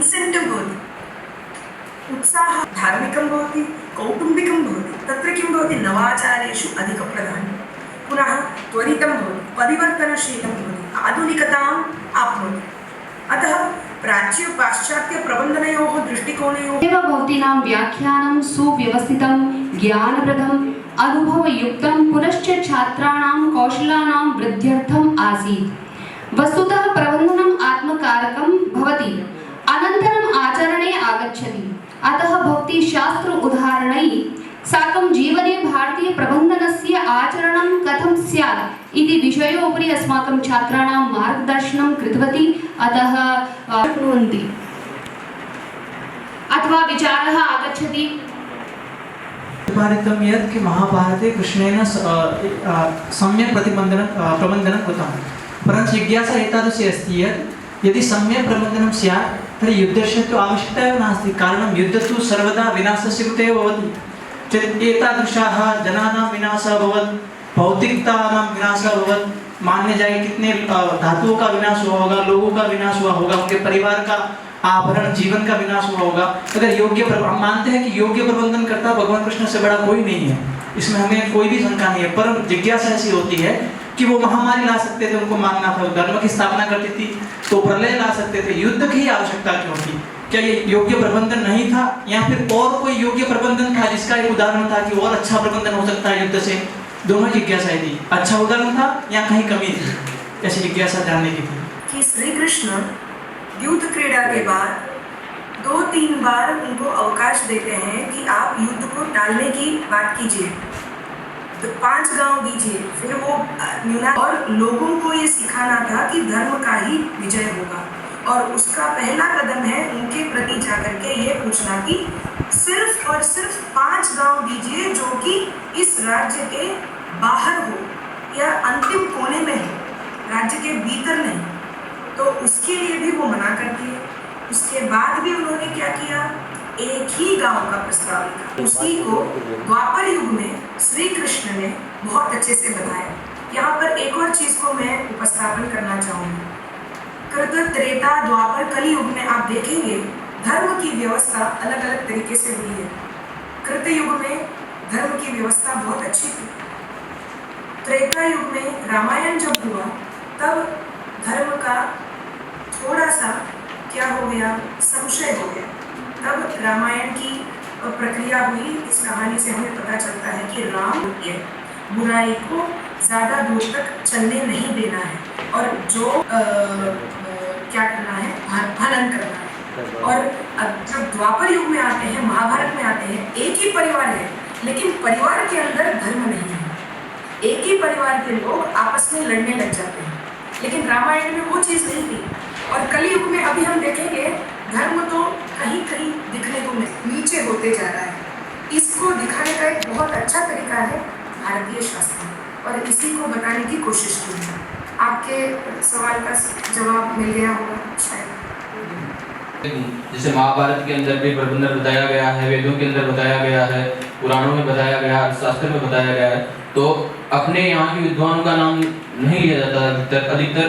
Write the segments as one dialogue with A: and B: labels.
A: इन्सेन्टिव् भवति, उत्साहः धार्मिकं भवति, कौटुम्बिकं भवति। तत्र किं भवति, नवाचारेषु अधिकप्राधान्यं, पुनः त्वरितं भवति, परिवर्तनशीलं भवति, आधुनिकताम् आप्नोति। अतः प्राच्य पाश्चात्य प्रबन्धनयोः दृष्टिकोणयोः
B: एव भवतीनां व्याख्यानं सुव्यवस्थितं, ज्ञानप्रदम्, अनुभवयुक्तं, पुनश्च छात्राणां कौशलानां वृद्ध्यर्थम् आसीत्। वस्तुतः प्रबन्धनम् आत्मकारकं भवति, अनन्तरम् आचरणे आगच्छति। अतः भवती शास्त्र उदाहरणैः साकं जीवने भारतीयप्रबन्धनस्य आचरणं कथं स्यात् इति विषयोपरि अस्माकं छात्राणां मार्गदर्शनं कृतवती। अतः शक्नुवन्ति अथवा विचारः आगच्छति।
C: प्रतिपादितं यत् कि महाभारते कृष्णेन सम्यक् प्रबन्धनं कृतं, परन्तु जिज्ञासा एतादृशी अस्ति यत् यदि सम्यक् प्रबन्धनं स्यात् तर्हि युद्धस्य तु आवश्यकता एव नास्ति। कारणं युद्धं तु सर्वदा विनाशस्य कृते एव भवति। चेत् एतादृशाः जनानां विनाशः अभवत्, भौतिकतानां विनाशः अभवत्, मानने जाए कितने धातुओं का विनाश हुआ होगा, लोगों का विनाश हुआ होगा, उनके परिवार का आभरण जीवन का विनाश हुआ होगा। अगर योग्य हम मानते हैं कि योग्य प्रबंधन करता भगवान कृष्ण से बड़ा कोई नहीं है, इसमें हमें कोई भी शंका नहीं है। पर जिज्ञासा ऐसी होती है कि वो महामारी ला सकते थे, उनको मानना था, धर्म की स्थापना करती थी तो प्रलय ला सकते थे, युद्ध की आवश्यकता क्यों थी? क्या ये योग्य प्रबंधन नहीं था या फिर और कोई योग्य प्रबंधन था जिसका एक उदाहरण था कि और अच्छा प्रबंधन हो सकता है युद्ध से? दोनों जिज्ञासाएं थी, अच्छा उदाहरण था या कहीं कमी थी, ऐसी जिज्ञासा जानने की थी।
A: कि श्री कृष्ण युद्ध क्रीड़ा के बाद 2-3 बार उनको अवकाश देते हैं कि आप युद्ध को टालने की बात कीजिए, तो 5 गांव दीजिए, फिर वो और लोगों को ये सिखाना था कि धर्म का ही विजय होगा। और उसका पहला कदम है उनके प्रति जाकर के ये पूछना कि सिर्फ और सिर्फ 5 गांव दीजिए जो कि इस राज्य के बाहर हो या अंतिम कोने में हो, राज्य के भीतर नहीं। तो उसके लिए भी वो मना कर दिए। उसके बाद भी उन्होंने क्या किया, एक ही गांव का प्रस्ताव लिखा। उसी को द्वापर युग में श्री कृष्ण ने बहुत अच्छे से बताया। यहाँ पर एक और चीज को मैं उपस्थापन करना चाहूँगी। कृत, त्रेता, द्वापर, कली युग में आप देखेंगे धर्म की व्यवस्था अलग अलग तरीके से हुई है। कृत युग में धर्म की व्यवस्था बहुत अच्छी थी। त्रेता युग में रामायण जब हुआ तब धर्म का थोड़ा सा क्या हो गया, संशय हो गया। तब रामायण की प्रक्रिया हुई। इस कहानी से हमें पता चलता है कि राम बुराई को ज़्यादा दूर तक चलने नहीं देना है और जो क्या करना है, हनन करना है। और जब द्वापर युग में आते हैं, महाभारत में आते हैं, एक ही परिवार है लेकिन परिवार के अंदर धर्म नहीं है। एक ही परिवार के लोग आपस में लड़ने लग जाते हैं, लेकिन रामायण में वो चीज़ नहीं थी। और कलयुग में अभी हम देखेंगे धर्म तो कहीं कहीं दिखने को नीचे होते जा रहा है। इसको दिखाने का एक बहुत अच्छा तरीका है भारतीय शास्त्र, और इसी को बताने की कोशिश की है। आपके सवाल का जवाब मिल गया होगा शायद।
D: जैसे महाभारत के अंदर भी प्रबंधन बताया गया है, वेदों के अंदर बताया गया है, पुराणों में बताया गया है, शास्त्र में बताया गया है, तो अपने यहाँ के विद्वानों का नाम नहीं लिया जाता। अधिकतर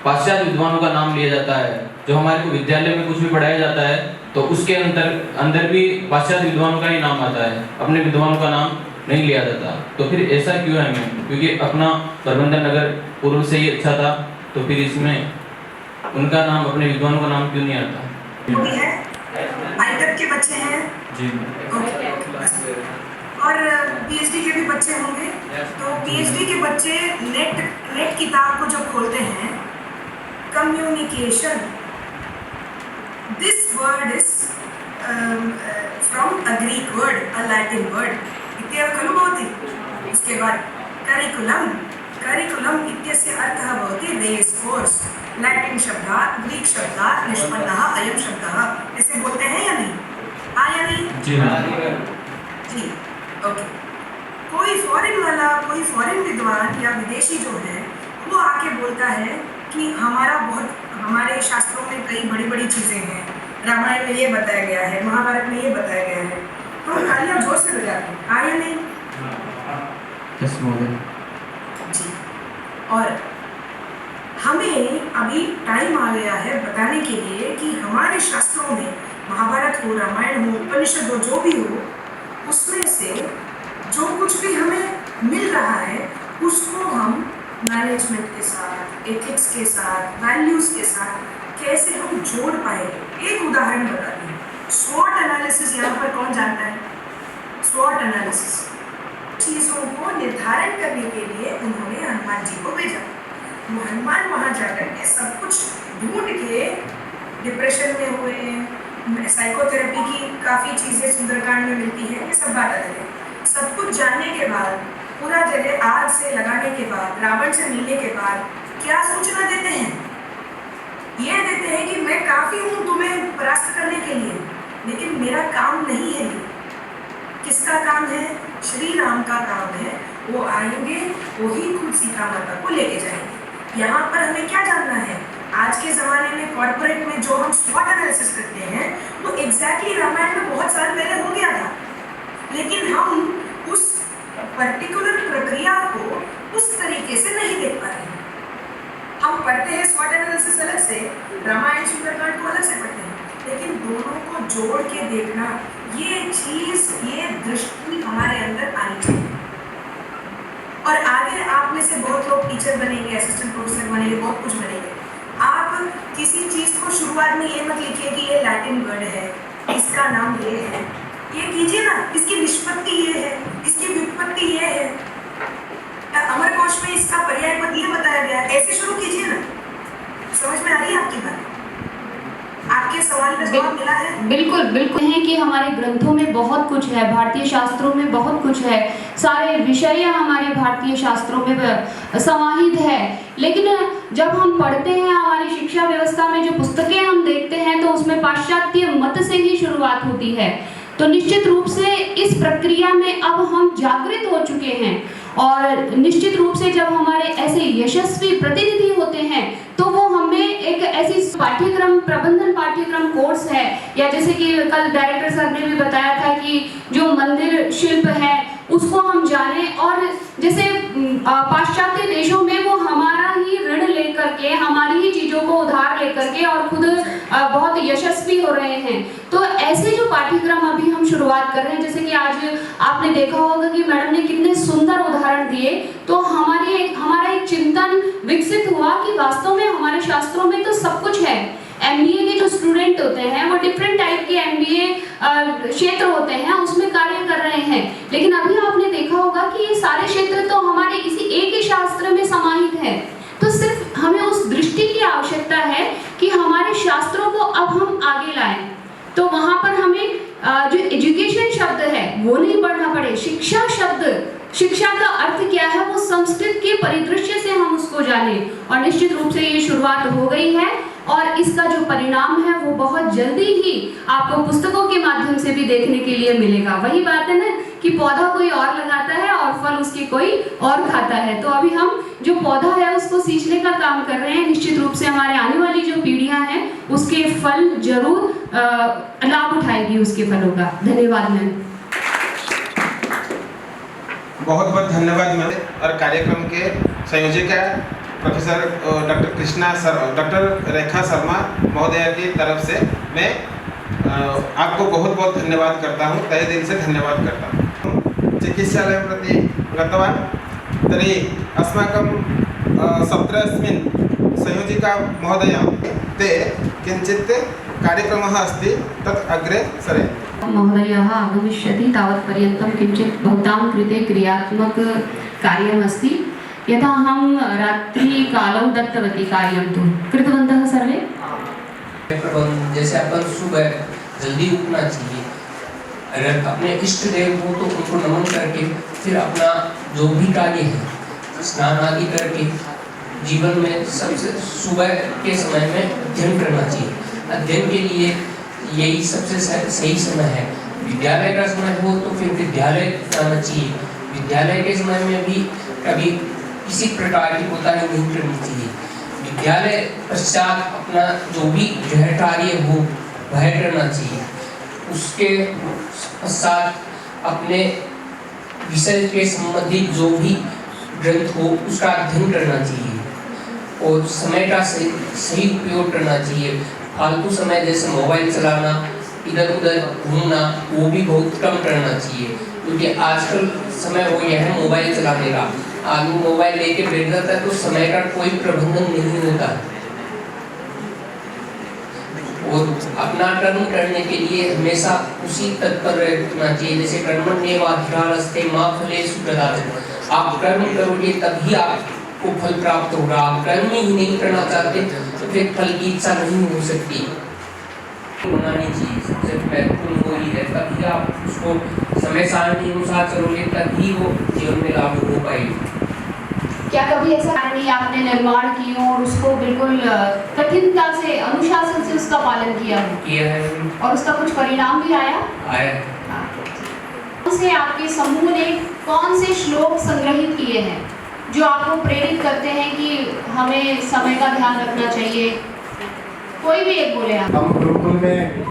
D: पाश्चात्य विद्वानों का नाम लिया जाता है। जो हमारे को विद्यालय में कुछ भी पढ़ाया जाता है तो उसके अंदर भी पाश्चात्य विद्वानों का ही नाम आता है, अपने विद्वानों का नाम नहीं लिया जाता। तो फिर ऐसा क्यों है मैम? क्योंकि अपना प्रबंधन अगर पूर्व से ही अच्छा था तो फिर इसमें उनका नाम, अपने विद्वानों का नाम क्यों नहीं आता?
A: आईटेक के बच्चे हैं
D: जी,
A: और पीएचडी के भी बच्चे होंगे। तो पीएचडी के बच्चे नेट किताब को जब खोलते हैं, communication, this word is from a Greek word, a Latin word, इत्येव खलु भवति। उसके बाद करिकुलम इत्यस्य अर्थः भवति रेस कोर्स, लैटिन शब्दात् ग्रीक शब्दात् निष्पन्नः अयं शब्दः। ऐसे बोलते हैं या नहीं? हाँ या नहीं?
D: जी
A: जी, ओके। कोई फॉरेन वाला, कोई फॉरेन विद्वान या विदेशी जो है वो आके बोलता है कि हमारे शास्त्रों में कई बड़ी बड़ी चीज़ें हैं, रामायण में ये बताया गया है, महाभारत में ये बताया गया है, तो तालियां जोर से बजाते हैं, हाँ या नहीं? जी। और हमें अभी टाइम आ गया है बताने के लिए कि हमारे शास्त्रों में महाभारत हो, रामायण हो, उपनिषद हो, जो भी हो, उसमें से जो कुछ भी हमें मिल रहा है उसको हम मैनेजमेंट के साथ, एथिक्स के साथ, वैल्यूज के साथ कैसे हम जोड़ पाएंगे। एक उदाहरण बताती हूँ, स्वॉट एनालिसिस यहाँ पर कौन जानता है? स्वॉट एनालिसिस चीज़ों को निर्धारण करने के लिए उन्होंने हनुमान जी को भेजा। वो हनुमान वहाँ जाकर के सब कुछ ढूंढ के डिप्रेशन में हुए हैं, साइकोथेरेपी की काफ़ी चीज़ें सुंदरकांड में मिलती हैं, ये सब बात अलग है। सब कुछ जानने के बाद, पूरा जगह आग से लगाने के बाद, रावण से मिलने के बाद क्या सूचना देते हैं? ये देते हैं कि मैं काफ़ी हूँ तुम्हें परास्त करने के लिए, लेकिन मेरा काम नहीं है ये। किसका काम है? श्री राम का काम है। वो आएंगे, वो ही खुद सीता माता को लेके जाएंगे। यहाँ पर हमें क्या जानना है? आज के ज़माने में कॉर्पोरेट में जो हम स्वॉट एनालिसिस करते हैं वो एग्जैक्टली रामायण में बहुत साल पहले हो गया था, लेकिन हम उस पर्टिकुलर प्रक्रिया को उस तरीके से नहीं देख पा रहे हैं। हम पढ़ते हैं स्वॉट एनालिसिस अलग से, रामायण सुंदरकांड को अलग से पढ़ते हैं, लेकिन दोनों को जोड़ के देखना, ये चीज़, ये दृष्टि हमारे अंदर आनी चाहिए। और आगे आप में से बहुत लोग टीचर बनेंगे, असिस्टेंट प्रोफेसर बनेंगे, बहुत कुछ बनेंगे। आप किसी चीज़ को शुरुआत में ये मत लिखिए कि ये लैटिन वर्ड है, इसका नाम ये है, ये कीजिए ना, इसकी निष्पत्ति ये है, इसकी व्युत्पत्ति ये है, अमरकोश में इसका पर्याय पद ये बताया गया है, ऐसे शुरू कीजिए ना। समझ में आ रही है आपकी बात? आपके सवाल का जवाब मिला है?
B: बिल्कुल बिल्कुल है कि हमारे ग्रंथों में बहुत कुछ है, भारतीय शास्त्रों में बहुत कुछ है, सारे विषय हमारे भारतीय शास्त्रों में समाहित है। लेकिन जब हम पढ़ते हैं, हमारी शिक्षा व्यवस्था में जो पुस्तकें हम देखते हैं, तो उसमें पाश्चात्य मत से ही शुरुआत होती है। तो निश्चित रूप से इस प्रक्रिया में अब हम जागृत हो चुके हैं, और निश्चित रूप से जब हमारे ऐसे यशस्वी प्रतिनिधि होते हैं तो वो हमें एक ऐसी पाठ्यक्रम, प्रबंधन पाठ्यक्रम कोर्स है, या जैसे कि कल डायरेक्टर सर ने भी बताया था कि जो मंदिर शिल्प है उसको हम जाने, और जैसे पाश्चात्य देशों में वो हमारा ही ऋण लेकर के, हमारी ही चीज़ों को उधार लेकर के और खुद बहुत यशस्वी हो रहे हैं। तो ऐसे जो पाठ्यक्रम अभी हम शुरुआत कर रहे हैं, जैसे कि आज आपने देखा होगा कि मैडम ने कितने सुंदर उदाहरण दिए, तो हमारा एक चिंतन विकसित हुआ कि वास्तव में हमारे शास्त्रों में तो सब कुछ है। MBA के जो स्टूडेंट होते हैं वो डिफरेंट टाइप के MBA क्षेत्र होते हैं, उसमें कार्य कर रहे हैं, लेकिन अभी आपने देखा होगा कि ये सारे क्षेत्र तो हमारे इसी एक ही शास्त्र में समाहित है। तो सिर्फ हमें उस दृष्टि की आवश्यकता है कि हमारे शास्त्रों को अब हम आगे लाएं। तो वहाँ पर हमें जो एजुकेशन शब्द है वो नहीं पढ़ना पड़े, शिक्षा शब्द, शिक्षा का अर्थ क्या है वो संस्कृत के परिदृश्य से हम उसको जाने, और निश्चित रूप से ये शुरुआत हो गई है, और इसका जो परिणाम है वो बहुत जल्दी ही आपको पुस्तकों के माध्यम से भी देखने के लिए मिलेगा। वही बात है ना कि पौधा कोई और लगाता है और फल उसके कोई और खाता है। तो अभी हम जो पौधा है उसको सींचने का काम कर रहे हैं, निश्चित रूप से हमारे आने वाली जो पीढ़ियां हैं उसके फल जरूर लाभ उठाएगी उसके फलों का। धन्यवाद मैम।
E: बहुत बहुत धन्यवाद मैम। और कार्यक्रम के संयोजिका professor doctor Krishna sir, doctor Rekha Sharma महोदया की तरफ से मैं आपको बहुत बहुत धन्यवाद करता हूँ, तहे दिल से धन्यवाद करता हूँ। चिकित्सालयं प्रति गतवान् तर्हि अस्माकं सत्रस्मिन् संयोजिका महोदया ते किञ्चित् कार्यक्रमः अस्ति, तत् अग्रे सरेत्।
B: महोदयः आगमिष्यति, तावत्पर्यन्तं किञ्चित् भवतां कृते क्रियात्मक कार्यमस्ति। यथा हम रात्रिकालौ दत्तवती कार्यं तु कृतवन्तः सर्वे।
F: जैसे अपन सुबह जल्दी उठना चाहिए, अगर अपने इष्ट देव हो तो उनको नमन करके फिर अपना जो भी कार्य है स्नान आदि करके जीवन में सबसे सुबह के समय में अध्ययन करना चाहिए। अध्ययन के लिए यही सबसे सही समय है। विद्यालय का समय हो तो फिर विद्यालय जाना चाहिए। विद्यालय के समय में भी कभी किसी प्रकार की कोताही नहीं करनी चाहिए। विद्यालय पश्चात अपना जो भी गृह कार्य हो वह करना चाहिए। उसके पश्चात अपने विषय के संबंधित जो भी ग्रंथ हो उसका अध्ययन करना चाहिए। और समय का सही उपयोग करना चाहिए। फालतू समय जैसे मोबाइल चलाना, इधर उधर घूमना, वो भी बहुत कम करना चाहिए, क्योंकि आजकल समय वो यह है मोबाइल चलाने का। आदमी मोबाइल लेके बैठ जाता है तो समय का कोई प्रबंधन नहीं होता। और अपना कर्म करने के लिए हमेशा उसी तत्पर रहना चाहिए, जैसे कर्मण्येवाधिकारस्ते मा फलेषु कदाचन। आप कर्म करोगे तभी आपको फल प्राप्त होगा। आप कर्म ही नहीं करना चाहते तो फिर फल की इच्छा नहीं हो सकती। बनानी चाहिए, सबसे महत्वपूर्ण वो ही है, तभी आप उसको समय सारणी अनुसार चलोगे तभी वो जीवन में लागू हो पाएगी।
B: क्या कभी ऐसा नहीं आपने निर्माण की हो और उसको बिल्कुल कठिनता से, अनुशासन से उसका पालन किया हो?
F: किया है
B: और उसका कुछ परिणाम भी आया?
F: आया।
B: से आपके समूह ने कौन से श्लोक संग्रहित किए हैं जो आपको प्रेरित करते हैं कि हमें समय का ध्यान रखना चाहिए? कोई भी एक बोले आप।
G: हम गुरुकुल में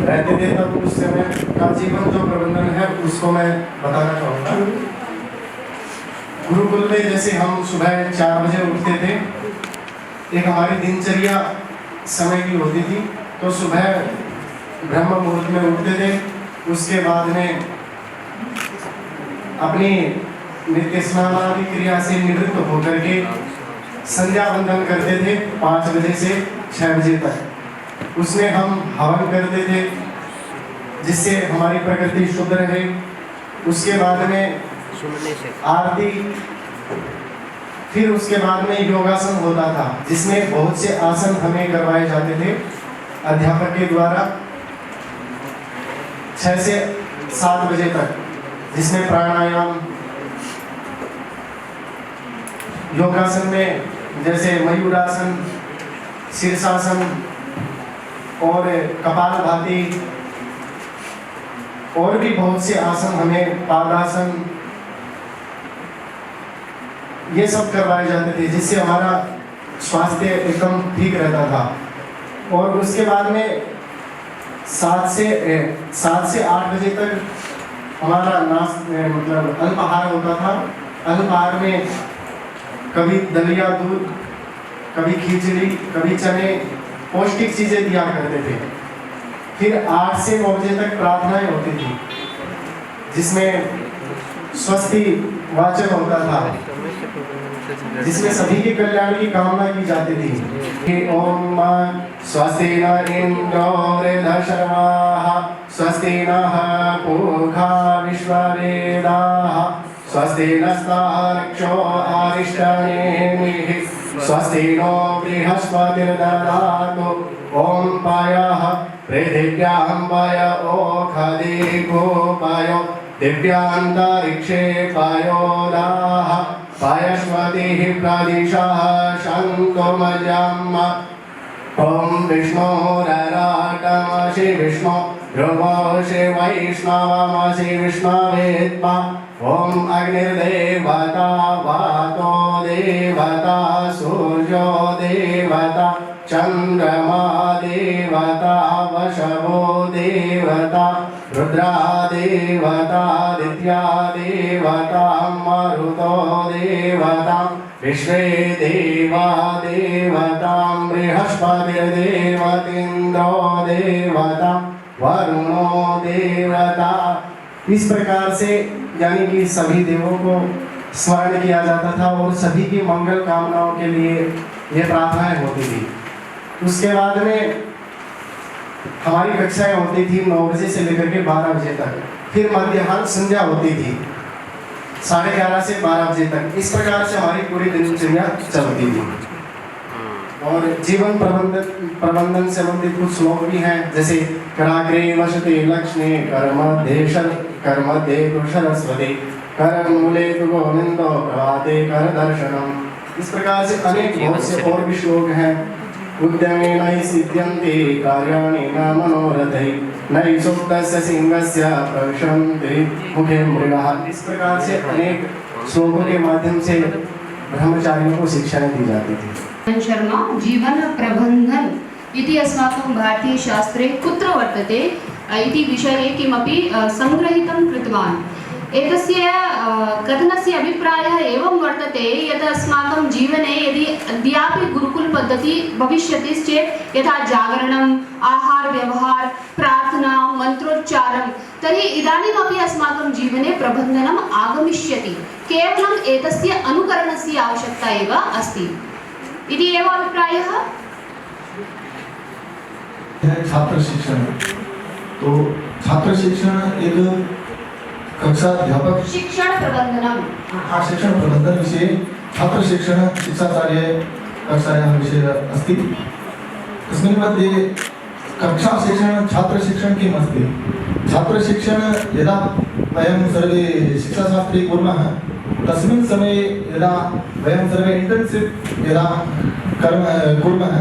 G: रहते थे तब उस समय का जीवन जो प्रबंधन है उसको मैं बताना चाहूँगा। गुरुकुल में जैसे हम सुबह 4 बजे उठते थे, एक हमारी दिनचर्या समय की होती थी, तो सुबह ब्रह्म मुहूर्त में उठते थे। उसके बाद में अपनी नित्य स्नान आदि क्रिया से निवृत्त होकर के संध्या वंदन करते थे 5 बजे से 6 बजे तक। उसमें हम हवन करते थे जिससे हमारी प्रकृति शुद्ध रहे। उसके बाद में आरती, फिर उसके बाद में योगासन होता था जिसमें बहुत से आसन हमें करवाए जाते थे अध्यापक के द्वारा 6 से 7 बजे तक, जिसमें प्राणायाम, योगासन में जैसे मयूरासन, शीर्षासन और कपालभाति और भी बहुत से आसन, हमें पादासन, ये सब करवाए जाते थे जिससे हमारा स्वास्थ्य एकदम ठीक रहता था। और उसके बाद में 7 से 8 बजे तक हमारा मतलब अल्पाहार होता था। अल्पाहार में कभी दलिया दूध, कभी खिचड़ी, कभी चने, पौष्टिक चीज़ें दिया करते थे। फिर 8 से 9 बजे तक प्रार्थनाएं होती थी जिसमें स्वस्ति वाचन होता था, जिसमें सभी के कल्याण की कामना की जाती थी। ओम स्वस्ति न इंद्रो वृद्धशर्वाः स्वस्ति नः पूषा विश्ववेदाः स्वस्ति नस्तार्क्ष्यो अरिष्टनेमिः स्वस्ति नो बृहस्पतिर्दधातु। ओम पायः पृथिव्यां पाय ओखधि गोपायो दिव्यान्तरिक्षे पायोदाः पायस्वतिः प्रदिशः शङ्कुमजम्। ओम विष्णोरराटमसि विष्णु ध्रुवोऽसि वैष्णवमसि विष्णवेत्मा। ओम अग्निर्देवता वातो देवता सूर्यो देवता चंद्रमा देवता वशवो देवता रुद्रा देवता दित्या देवता मरुतो देवता विश्वे देवा देवता बृहस्पतिर्देवतीन्द्रो देवता वरुणो देवता। इस प्रकार से यानी कि सभी देवों को स्मरण किया जाता था और सभी की मंगल कामनाओं के लिए ये प्रार्थनाएं होती थी। उसके बाद में हमारी कक्षाएं होती थी 9 बजे से लेकर के 12 बजे तक। फिर मध्याह्न संध्या होती थी 11:30 से 12 बजे तक। इस प्रकार से हमारी पूरी दिनचर्या चलती थी। और जीवन प्रबंधन से संबंधित कुछ श्लोक भी हैं, जैसे कराग्रे वसते लक्ष्मी कर्मध्ये तु सरस्वती करमूले तु गोविंदो प्रभाते कर दर्शनम। इस प्रकार से अनेक बहुत से और भी श्लोक हैं। उद्यमेन सिद्ध्यन्ति कार्याणि न मनोरथै न सुप्तस्य सिंहस्य प्रविशन्ति मुखे मृगः। इस प्रकार से अनेक श्लोकों के माध्यम से ब्रह्मचारियों को शिक्षाएं दी जाती थी।
B: शर्मा जीवन प्रबंधन इति अस्माकं भारतीयशास्त्रे कुत्र वर्तते इति विषये किमपि संग्रहितं कृतवान्। एतस्य कथनस्य अभिप्रायः एवं वर्तते यत् अस्माकं जीवने यदि अद्यापि गुरुकुलपद्धतिः भविष्यति चेत् यथा जागरणम्, आहारव्यवहार, प्रार्थना, मन्त्रोच्चारणं, तर्हि इदानीमपि अस्माकं जीवने प्रबन्धनम् आगमिष्यति। केवलम् एतस्य अनुकरणस्य आवश्यकता एव अस्ति इति एव अभिप्रायः।
H: छात्र शिक्षण, तो छात्र शिक्षण एक कक्षा अध्यापक
B: शिक्षण प्रबन्धनम्,
H: शिक्षण प्रबन्धन विषये छात्र शिक्षण शिक्षाचार्य कक्षायाः विषयः अस्ति। तस्मिन् मध्ये कक्षा शिक्षण छात्र शिक्षण किम् अस्ति? छात्र शिक्षण यदा वयं सर्वे शिक्षाशास्त्रे कुर्मः तस्मिन् समये यदा वयं सर्वे इंटर्नशिप यदा कुर्मः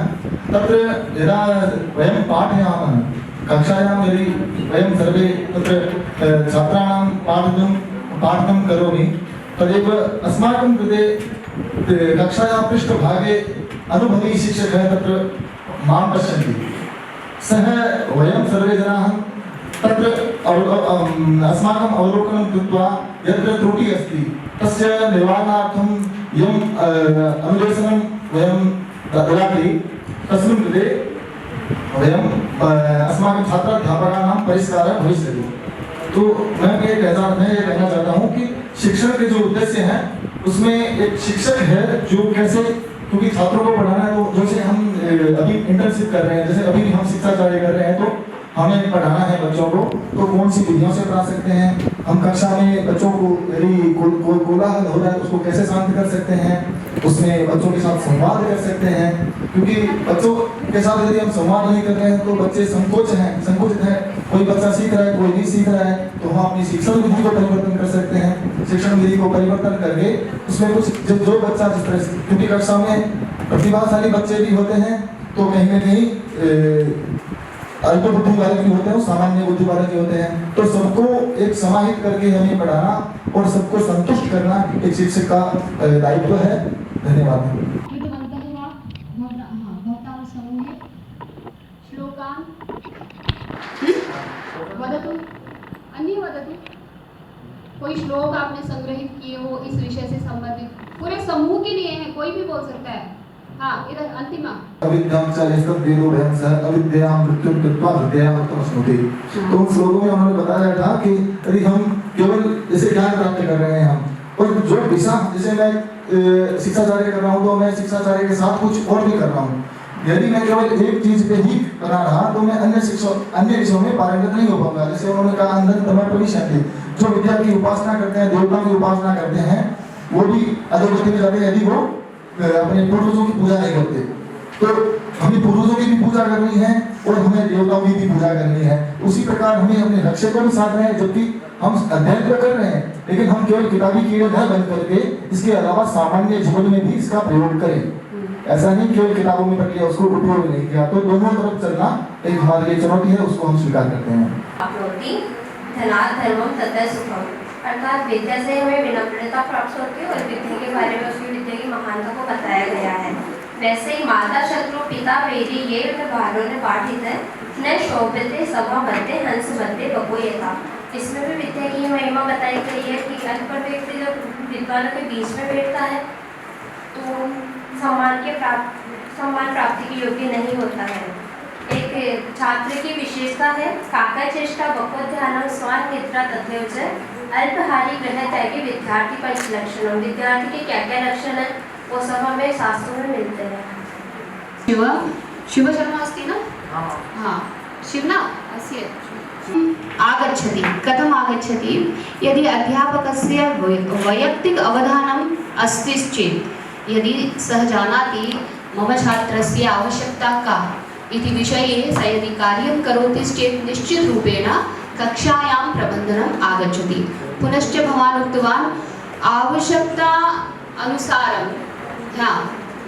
H: तत्र यदा वयं पाठयामः कक्षायां यदि वयं सर्वे तत्र छात्राणां पाठनं करोमि तदेव अस्माकं कृते कक्षायाः पृष्ठभागे अनुभवी शिक्षकः तत्र मां पश्यन्ति। सः वयं सर्वे जनाः तत्र अस्माकम् अवलोकनं कृत्वा यत्र त्रुटिः अस्ति तस्य निवारणार्थं यम् अनुदेशनं वयं ददाति तस्मिन् कृते वयं अस्माकं छात्राध्यापकानां परिष्कारः भविष्यति। तो मैं ये कहना चाहता हूँ कि शिक्षण के जो उद्देश्य हैं उसमें एक शिक्षक है जो कैसे, क्योंकि छात्रों को पढ़ाना है, तो जैसे हम अभी इंटर्नशिप कर रहे हैं, जैसे अभी हम शिक्षाचार्य कर रहे हैं, तो हमें पढ़ाना है बच्चों को, तो कौन सी विधियों से पढ़ा सकते हैं हम कक्षा में बच्चों को, यदि कोई कोलाहल हो रहा है तो उसको कैसे शांत कर सकते हैं, उसमें बच्चों के साथ संवाद कर सकते हैं, क्योंकि बच्चों के साथ यदि हम संवाद नहीं कर रहे हैं तो बच्चे संकुचित है, कोई बच्चा सीख रहा है कोई नहीं सीख रहा है, तो हम अपनी शिक्षण विधि को परिवर्तन कर सकते हैं। शिक्षण विधि को परिवर्तन करके उसमें कुछ जो बच्चा जिस तरह से, क्योंकि कक्षा में प्रतिभाशाली बच्चे भी होते हैं तो कहीं न कहीं अल्प बुद्धि वाले भी होते हैं, सामान्य बुद्धि वाले भी होते हैं, तो सबको एक समाहित करके हमें पढ़ाना और सबको संतुष्ट करना एक शिक्षक का दायित्व है। धन्यवाद।
B: श्लोकान् वदतु, अन्ये वदतु, कोई श्लोक आपने संग्रहित किए हो इस विषय से संबंधित, पूरे समूह के लिए है, कोई भी बोल सकता है। हाँ, इधर अंतिम
H: अविद्यां च यस्तद् वेदो भयं सः अविद्यां मृत्युं कृत्वा विद्यामृतमश्नुते। तो उन श्लोकों में उन्होंने बताया था कि यदि हम केवल जैसे ज्ञान प्राप्त कर रहे हैं हम, और जो दिशा, जैसे मैं शिक्षाचार्य कर रहा हूँ तो मैं शिक्षाचार्य के साथ कुछ और भी कर रहा हूँ, यदि मैं केवल एक चीज पे ही बना रहा तो मैं अन्य विषयों में पारंगत नहीं हो पाऊंगा। जैसे उन्होंने कहा अंधन तमर्पणिष्यन्ति, जो विद्या की उपासना करते हैं, देवताओं की उपासना करते हैं, वो भी अधोगति में जाते हैं यदि वो अपने पूर्वजों की पूजा नहीं करते। तो हमें पूर्वजों की भी पूजा करनी है और हमें देवताओं की भी पूजा करनी है। उसी प्रकार हमें अपने लक्ष्य को भी साध रहे हैं, जबकि हम अध्ययन तो कर रहे हैं, लेकिन हम केवल किताबी कीड़े न बन करके इसके अलावा सामान्य जीवन में भी इसका प्रयोग करें। ऐसा नहीं केवल किताबों में पढ़ लिया उसको उपयोग नहीं किया। तो दोनों तरफ चलना एक हमारे लिए चुनौती है, उसको हम स्वीकार करते हैं।
I: धनात् धर्मं ततः सुखम, अर्थात विद्या से हमें विनम्रता प्राप्त होती है और विद्या के बारे में उसकी विद्या की महानता को बताया गया है। वैसे ही माता शत्रु पिता वेदी ये भारों ने पाठित है, न शोभते सभा बदते हंस बदते बकोयता। इसमें भी विद्या की महिमा बताई गई है कि अनपढ़ व्यक्ति जब विद्वानों के बीच में बैठता है तो सम्मान प्राप्ति के योग्य नहीं होता है। एक छात्र की विशेषता है काका चेष्टा बको ध्यान स्वान निद्रा तथैव च अल्पहारी ग्रह त्यागी विद्यार्थी पंच लक्षण। विद्यार्थी के क्या क्या लक्षण है वो सब हमें शास्त्रों में मिलते हैं।
B: शिव शर्मा अस्ति न? हाँ, शिवना अस्य आगच्छति, कथम आगच्छति? यदि अध्यापकस्य वैयक्तिक अवधानम् अस्ति चेत्, यदि सः जानाति मम छात्रस्य आवश्यकता का इति विषये स यदि कार्यं करोति चेत् निश्चितरूपेण कक्षायां प्रबन्धनम् आगच्छति। पुनश्च भवान् उक्तवान् आवश्यकता अनुसारं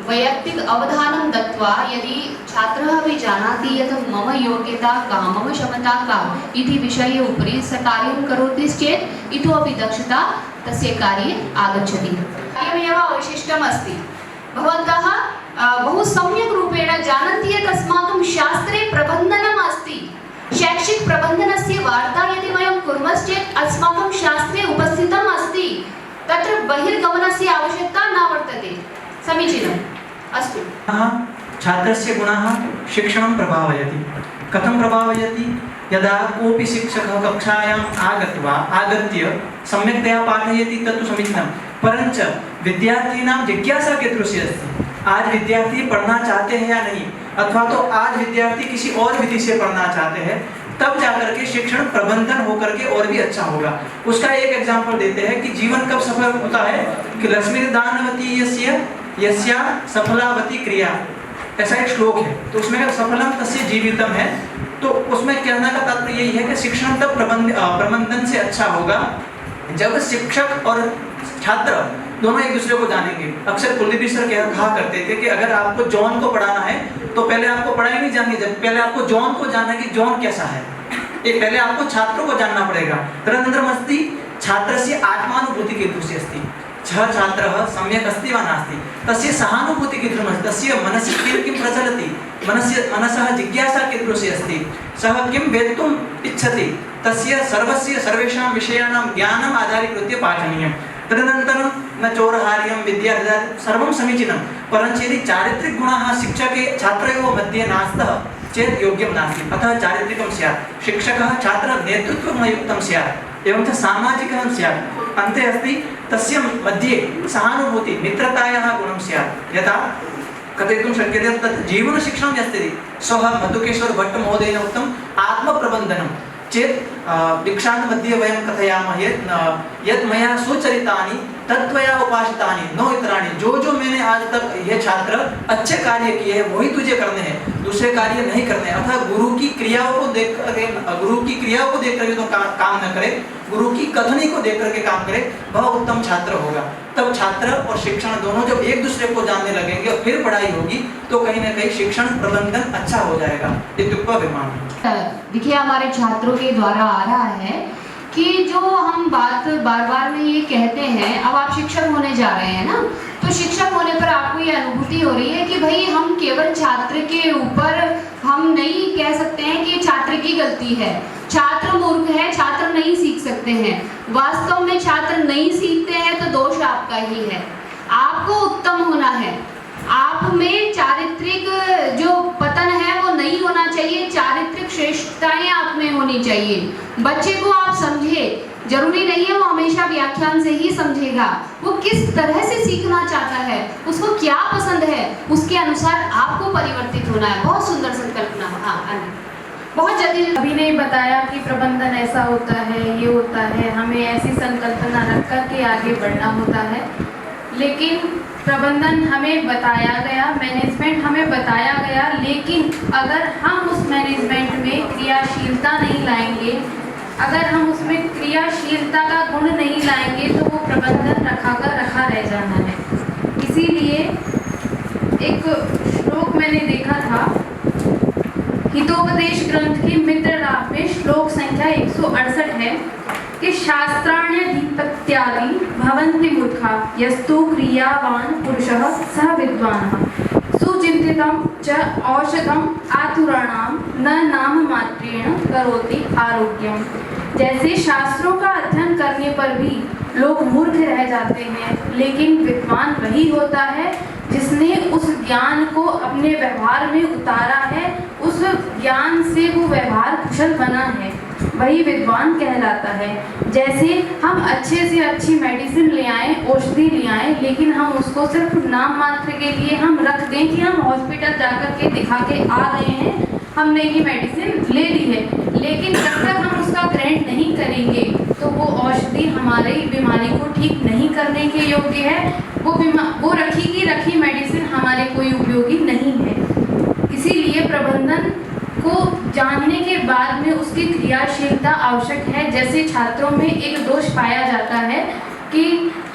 B: वैयक्तिक अवधानं दत्वा यदि छात्रः अपि जानाति यत् मम योग्यता का, मम क्षमता का इति विषये उपरि स कार्यं करोति चेत् इतोपि दक्षता तस्य कार्ये आगच्छति। कार्यमेव अवशिष्टम् अस्ति। भवन्तः बहु सम्यक् रूपेण जानन्ति यत् अस्माकं शास्त्रे प्रबन्धनम् अस्ति। शैक्षिक प्रबन्धनस्य वार्ता यदि वयं कुर्मश्चेत् अस्माकं शास्त्रे उपस्थित तत्र बहिर्गमनस्य आवश्यकता न वर्तते। समीचीनम्, अस्तु।
C: छात्रस्य गुणः शिक्षणं प्रभावयति। कथं प्रभावयति? यदा कोऽपि शिक्षकः कक्षायाम् आगत्य सम्यक्तया पाठयति तत्तु समीचीनं, परञ्च विद्यार्थिनां जिज्ञासा कीदृशी अस्ति? आज विद्यार्थी पढ़ना चाहते हैं या नहीं, अथवा तो आज विद्यार्थी किसी और विधि से पढ़ना चाहते हैं, तब जाकर के शिक्षण प्रबंधन होकर के और भी अच्छा होगा। उसका एक एग्जाम्पल देते हैं कि जीवन कब सफल होता है कि लक्ष्मीर्दानवती यस्या सफलावती क्रिया, ऐसा एक श्लोक है। तो उसमें सफलम तस्य जीवितम है, तो उसमें कहने का तात्पर्य यही है कि शिक्षण तब प्रबंधन से अच्छा होगा जब शिक्षक और छात्र दोनों एक दूसरे को जानेंगे। अक्सर कुलदीप सर कहा करते थे कि अगर आपको जॉन को पढ़ाना है तो पहले आपको पढ़ाई नहीं जाननी, जब पहले आपको जॉन को जानना है कि जॉन कैसा है, ये पहले आपको छात्रों को जानना पड़ेगा। तदनन्तरमस्ति छात्रस्य आत्मानुभूति कीदृशी अस्ति, छः छात्रः सम्यक् अस्ति वा नास्ति, तस्य सहानुभूति कीदृशमस्ति, तस्य मनसि किं प्रचलति, मनसः जिज्ञासा कीदृशी अस्ति, सः किं वेत्तुम् इच्छति, तस्य सर्वेषां विषयाणां ज्ञानम् आधारीकृत्य पाठनीयं। तदनन्तरं न चोरहार्यं विद्या सर्वं समीचीनं, परञ्च यदि चारित्रिकगुणाः शिक्षके छात्रयोः मध्ये नास्तः चेत् योग्यं नास्ति। अतः चारित्रिकं स्यात्, शिक्षकः छात्रनेतृत्वयुक्तं स्यात्, एवं च सामाजिकः स्यात्। अन्ते अस्ति तस्य मध्ये सहानुभूति मित्रतायाः गुणं स्यात्। यथा कथयितुं शक्यते तत् जीवनशिक्षणं यस्ति, सः मधुकेश्वरभट्टमहोदयेन उक्तम् आत्मप्रबन्धनं चेत् दीक्षान्त मध्ये वयं कथयामः यत् मया सुचरितानि तत्त्वया उपासितानि न इतराणि। जो मैंने आज तक ये छात्र अच्छे कार्य किए हैं वही तुझे करने हैं, दूसरे कार्य नहीं करने। अतः गुरु की क्रियाओं को देख करके तो काम न करे, गुरु की कथनी को देख करके काम करे, वह उत्तम छात्र होगा। तब छात्र और शिक्षण दोनों जब एक दूसरे को जानने लगेंगे और फिर पढ़ाई होगी तो कहीं ना कहीं शिक्षण प्रबंधन अच्छा हो जाएगा।
B: देखिए हमारे छात्रों के द्वारा आ रहा है कि जो हम बात बार बार में ये कहते हैं, अब आप शिक्षक होने जा रहे हैं ना, तो शिक्षक होने पर आपको ये अनुभूति हो रही है कि भाई हम केवल छात्र के ऊपर हम नहीं कह सकते हैं कि छात्र की गलती है, छात्र मूर्ख है, छात्र नहीं सीख सकते हैं। वास्तव में छात्र नहीं सीखते हैं तो दोष आपका ही है, आपको उत्तम होना है, आप में चारित्रिक जो पतन है वो नहीं होना चाहिए, चारित्रिक श्रेष्ठताएं आप में होनी चाहिए। बच्चे को आप समझे, जरूरी नहीं है वो हमेशा व्याख्यान से ही समझेगा, वो किस तरह से सीखना चाहता है, उसको क्या पसंद है, उसके अनुसार आपको परिवर्तित होना है। बहुत सुंदर संकल्पना। हाँ, बहुत जल्दी
J: अभी नहीं बताया कि प्रबंधन ऐसा होता है, ये होता है, हमें ऐसी संकल्पना रख कर के आगे बढ़ना होता है। लेकिन प्रबंधन हमें बताया गया, मैनेजमेंट हमें बताया गया, लेकिन अगर हम उस मैनेजमेंट में क्रियाशीलता नहीं लाएंगे, अगर हम उसमें क्रियाशीलता का गुण नहीं लाएंगे तो वो प्रबंधन रखा रह जाना है। इसीलिए एक श्लोक मैंने देखा था हितोपदेश ग्रंथ की मित्र लाभ में, श्लोक संख्या 168 है कि शास्त्राण्यधिपत्यादि भवन्ति मूर्खा यस्तु क्रियावान पुरुषः सः विद्वान् सुचिन्तितं च औषधम् आतुराणां न नाम मात्रेण करोति आरोग्यम। जैसे शास्त्रों का अध्ययन करने पर भी लोग मूर्ख रह जाते हैं, लेकिन विद्वान वही होता है जिसने उस ज्ञान को अपने व्यवहार में उतारा है, उस ज्ञान से वो व्यवहार कुशल बना है, वही विद्वान कहलाता है। जैसे हम अच्छे से अच्छी मेडिसिन ले आएँ, औषधि ले आएँ, लेकिन हम उसको सिर्फ नाम मात्र के लिए हम रख दें कि हम हॉस्पिटल जाकर के दिखा के आ गए हैं, हमने ये मेडिसिन ले ली है, लेकिन जब तक हम उसका ग्रहण नहीं करेंगे तो वो औषधि हमारी बीमारी को ठीक नहीं करने के योग्य है, वो रखी मेडिसिन हमारे कोई उपयोगी नहीं है। इसीलिए प्रबंधन को जानने के बाद में उसकी क्रियाशीलता आवश्यक है। जैसे छात्रों में एक दोष पाया जाता है कि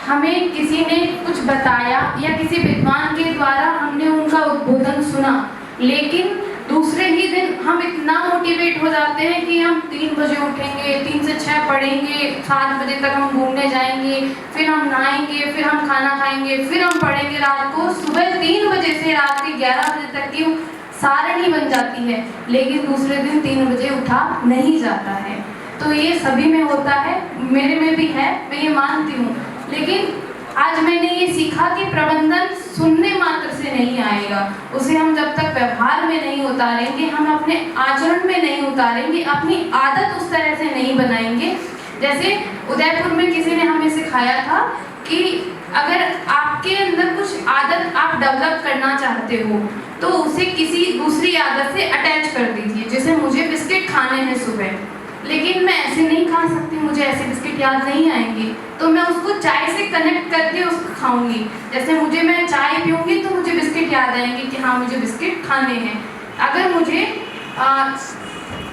J: हमें किसी ने कुछ बताया या किसी विद्वान के द्वारा हमने उनका उद्बोधन सुना, लेकिन दूसरे ही दिन हम इतना मोटिवेट हो जाते हैं कि हम 3 बजे उठेंगे, 3 से 6 पढ़ेंगे, 7 बजे तक हम घूमने जाएंगे, फिर हम नहाएंगे, फिर हम खाना खाएंगे, फिर हम पढ़ेंगे रात को, सुबह 3 बजे से रात के 11 बजे तक की सारणी बन जाती है, लेकिन दूसरे दिन 3 बजे उठा नहीं जाता है। तो ये सभी में होता है, मेरे में भी है, मैं ये मानती हूँ। लेकिन आज मैंने ये सीखा कि प्रबंधन सुनने मात्र से नहीं आएगा, उसे हम जब तक व्यवहार में नहीं उतारेंगे, हम अपने आचरण में नहीं उतारेंगे, अपनी आदत उस तरह से नहीं बनाएंगे। जैसे उदयपुर में किसी ने हमें सिखाया था कि अगर आपके अंदर कुछ आदत आप डेवलप करना चाहते हो तो उसे किसी दूसरी आदत से अटैच कर दीजिए। जैसे मुझे बिस्किट खाने हैं सुबह, लेकिन मैं ऐसे नहीं खा सकती, मुझे ऐसे बिस्किट याद नहीं आएंगे, तो मैं उसको चाय से कनेक्ट करके उसको खाऊंगी। जैसे मुझे मैं चाय पीऊंगी तो मुझे बिस्किट याद आएंगे कि हाँ मुझे बिस्किट खाने हैं। अगर मुझे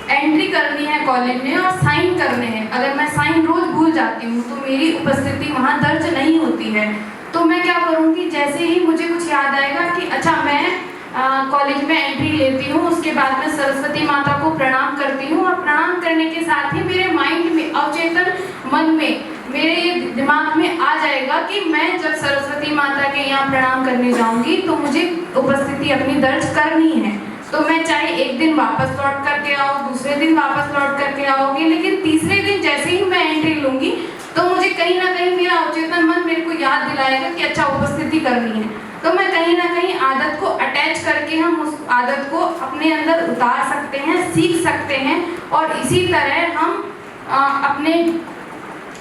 J: एंट्री करनी है कॉलेज में और साइन करने हैं, अगर मैं साइन रोज भूल जाती हूँ तो मेरी उपस्थिति वहाँ दर्ज नहीं होती है, तो मैं क्या करूँगी, जैसे ही मुझे कुछ याद आएगा कि अच्छा मैं कॉलेज में एंट्री लेती हूँ, उसके बाद में सरस्वती माता को प्रणाम करती हूँ, और प्रणाम करने के साथ ही मेरे माइंड में, अवचेतन मन में, मेरे दिमाग में आ जाएगा कि मैं जब सरस्वती माता के यहाँ प्रणाम करने जाऊँगी तो मुझे उपस्थिति अपनी दर्ज करनी है। तो मैं चाहे एक दिन वापस लौट करके आओ, दूसरे दिन वापस लौट करके आओगी, लेकिन तीसरे दिन जैसे ही मैं एंट्री लूँगी तो मुझे कहीं ना कहीं मेरा अवचेतन मन मेरे को याद दिलाएगा कि अच्छा उपस्थिति करनी है। तो मैं कहीं ना कहीं आदत को अटैच करके हम उस आदत को अपने अंदर उतार सकते हैं, सीख सकते हैं, और इसी तरह हम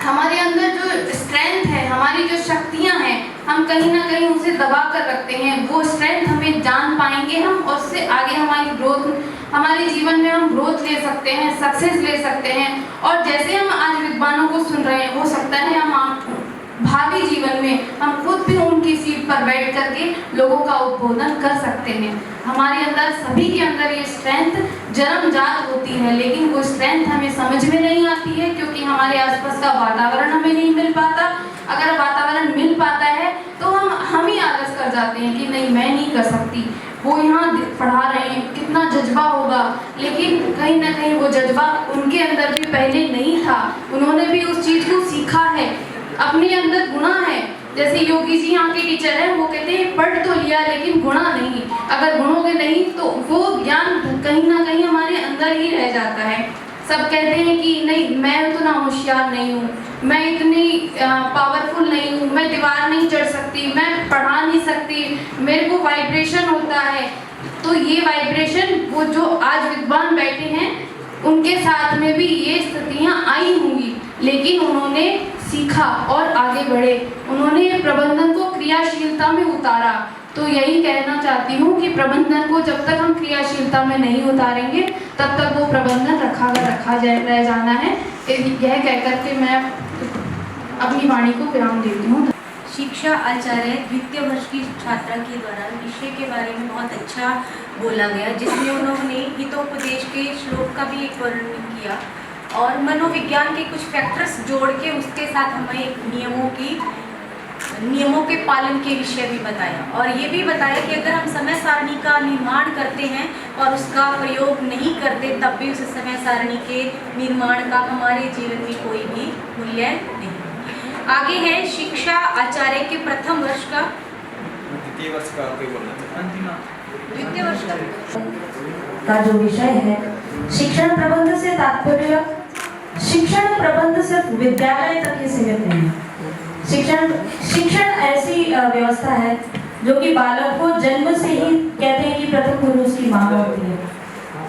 J: हमारे अंदर जो स्ट्रेंथ है, हमारी जो शक्तियां हैं, हम कहीं ना कहीं उसे दबा कर रखते हैं, वो स्ट्रेंथ हमें जान पाएंगे हम, और उससे आगे हमारी ग्रोथ, हमारे जीवन में हम ग्रोथ ले सकते हैं, सक्सेस ले सकते हैं। और जैसे हम आज विद्वानों को सुन रहे हैं, हो सकता है हम भावी जीवन में हम खुद भी उनकी सीट पर बैठ करके लोगों का उद्बोधन कर सकते हैं। हमारे अंदर, सभी के अंदर ये स्ट्रेंथ जन्मजात होती है, लेकिन वो स्ट्रेंथ हमें समझ में नहीं आती है क्योंकि हमारे आसपास का वातावरण हमें नहीं मिल पाता। अगर वातावरण मिल पाता है तो हम ही आलस कर जाते हैं कि नहीं मैं नहीं कर सकती, वो यहाँ पढ़ा रहे हैं, कितना जज्बा होगा, लेकिन कहीं ना कहीं वो जज्बा उनके अंदर भी पहले नहीं था, उन्होंने भी उस चीज़ को सीखा है, अपने अंदर गुणा है। जैसे योगी जी यहाँ के टीचर हैं, वो कहते हैं पढ़ तो लिया लेकिन गुणा नहीं, अगर गुणोगे नहीं तो वो ज्ञान कहीं ना कहीं हमारे अंदर ही रह जाता है। सब कहते हैं कि नहीं मैं उतना होशियार नहीं हूँ, मैं इतनी पावरफुल नहीं हूँ, मैं दीवार नहीं चढ़ सकती, मैं पढ़ा नहीं सकती, मेरे को वाइब्रेशन होता है। तो ये वाइब्रेशन, वो जो आज विद्वान बैठे हैं उनके साथ में भी ये स्थितियाँ आई होंगी, लेकिन उन्होंने सीखा और आगे बढ़े, उन्होंने प्रबंधन को क्रियाशीलता में उतारा। तो यही कहना चाहती हूँ कि प्रबंधन को जब तक हम क्रियाशीलता में नहीं उतारेंगे तब तक वो प्रबंधन रह जाना है। यह कहकर के मैं अपनी वाणी को विराम देती हूँ।
K: शिक्षा आचार्य द्वितीय वर्ष की छात्रा के द्वारा विषय के बारे में बहुत अच्छा बोला गया, जिसमें उन्होंने हितोपदेश के श्लोक का भी एक वर्णन किया और मनोविज्ञान के कुछ फैक्टर्स जोड़ के उसके साथ हमें नियमों के पालन के विषय भी बताया, और ये भी बताया कि अगर हम समय सारणी का निर्माण करते हैं और उसका प्रयोग नहीं करते तब भी उस समय सारणी के निर्माण का हमारे जीवन में कोई भी मूल्य नहीं। आगे है शिक्षा आचार्य के प्रथम वर्ष का, द्वितीय वर्ष
L: का जो विषय है शिक्षण प्रबंध से तात्पर्य, शिक्षण प्रबंध सिर्फ विद्यालय तक ही सीमित नहीं है। शिक्षण ऐसी व्यवस्था है जो कि बालक को जन्म से ही, कहते हैं कि प्रथम गुरु उसकी माँ होती है,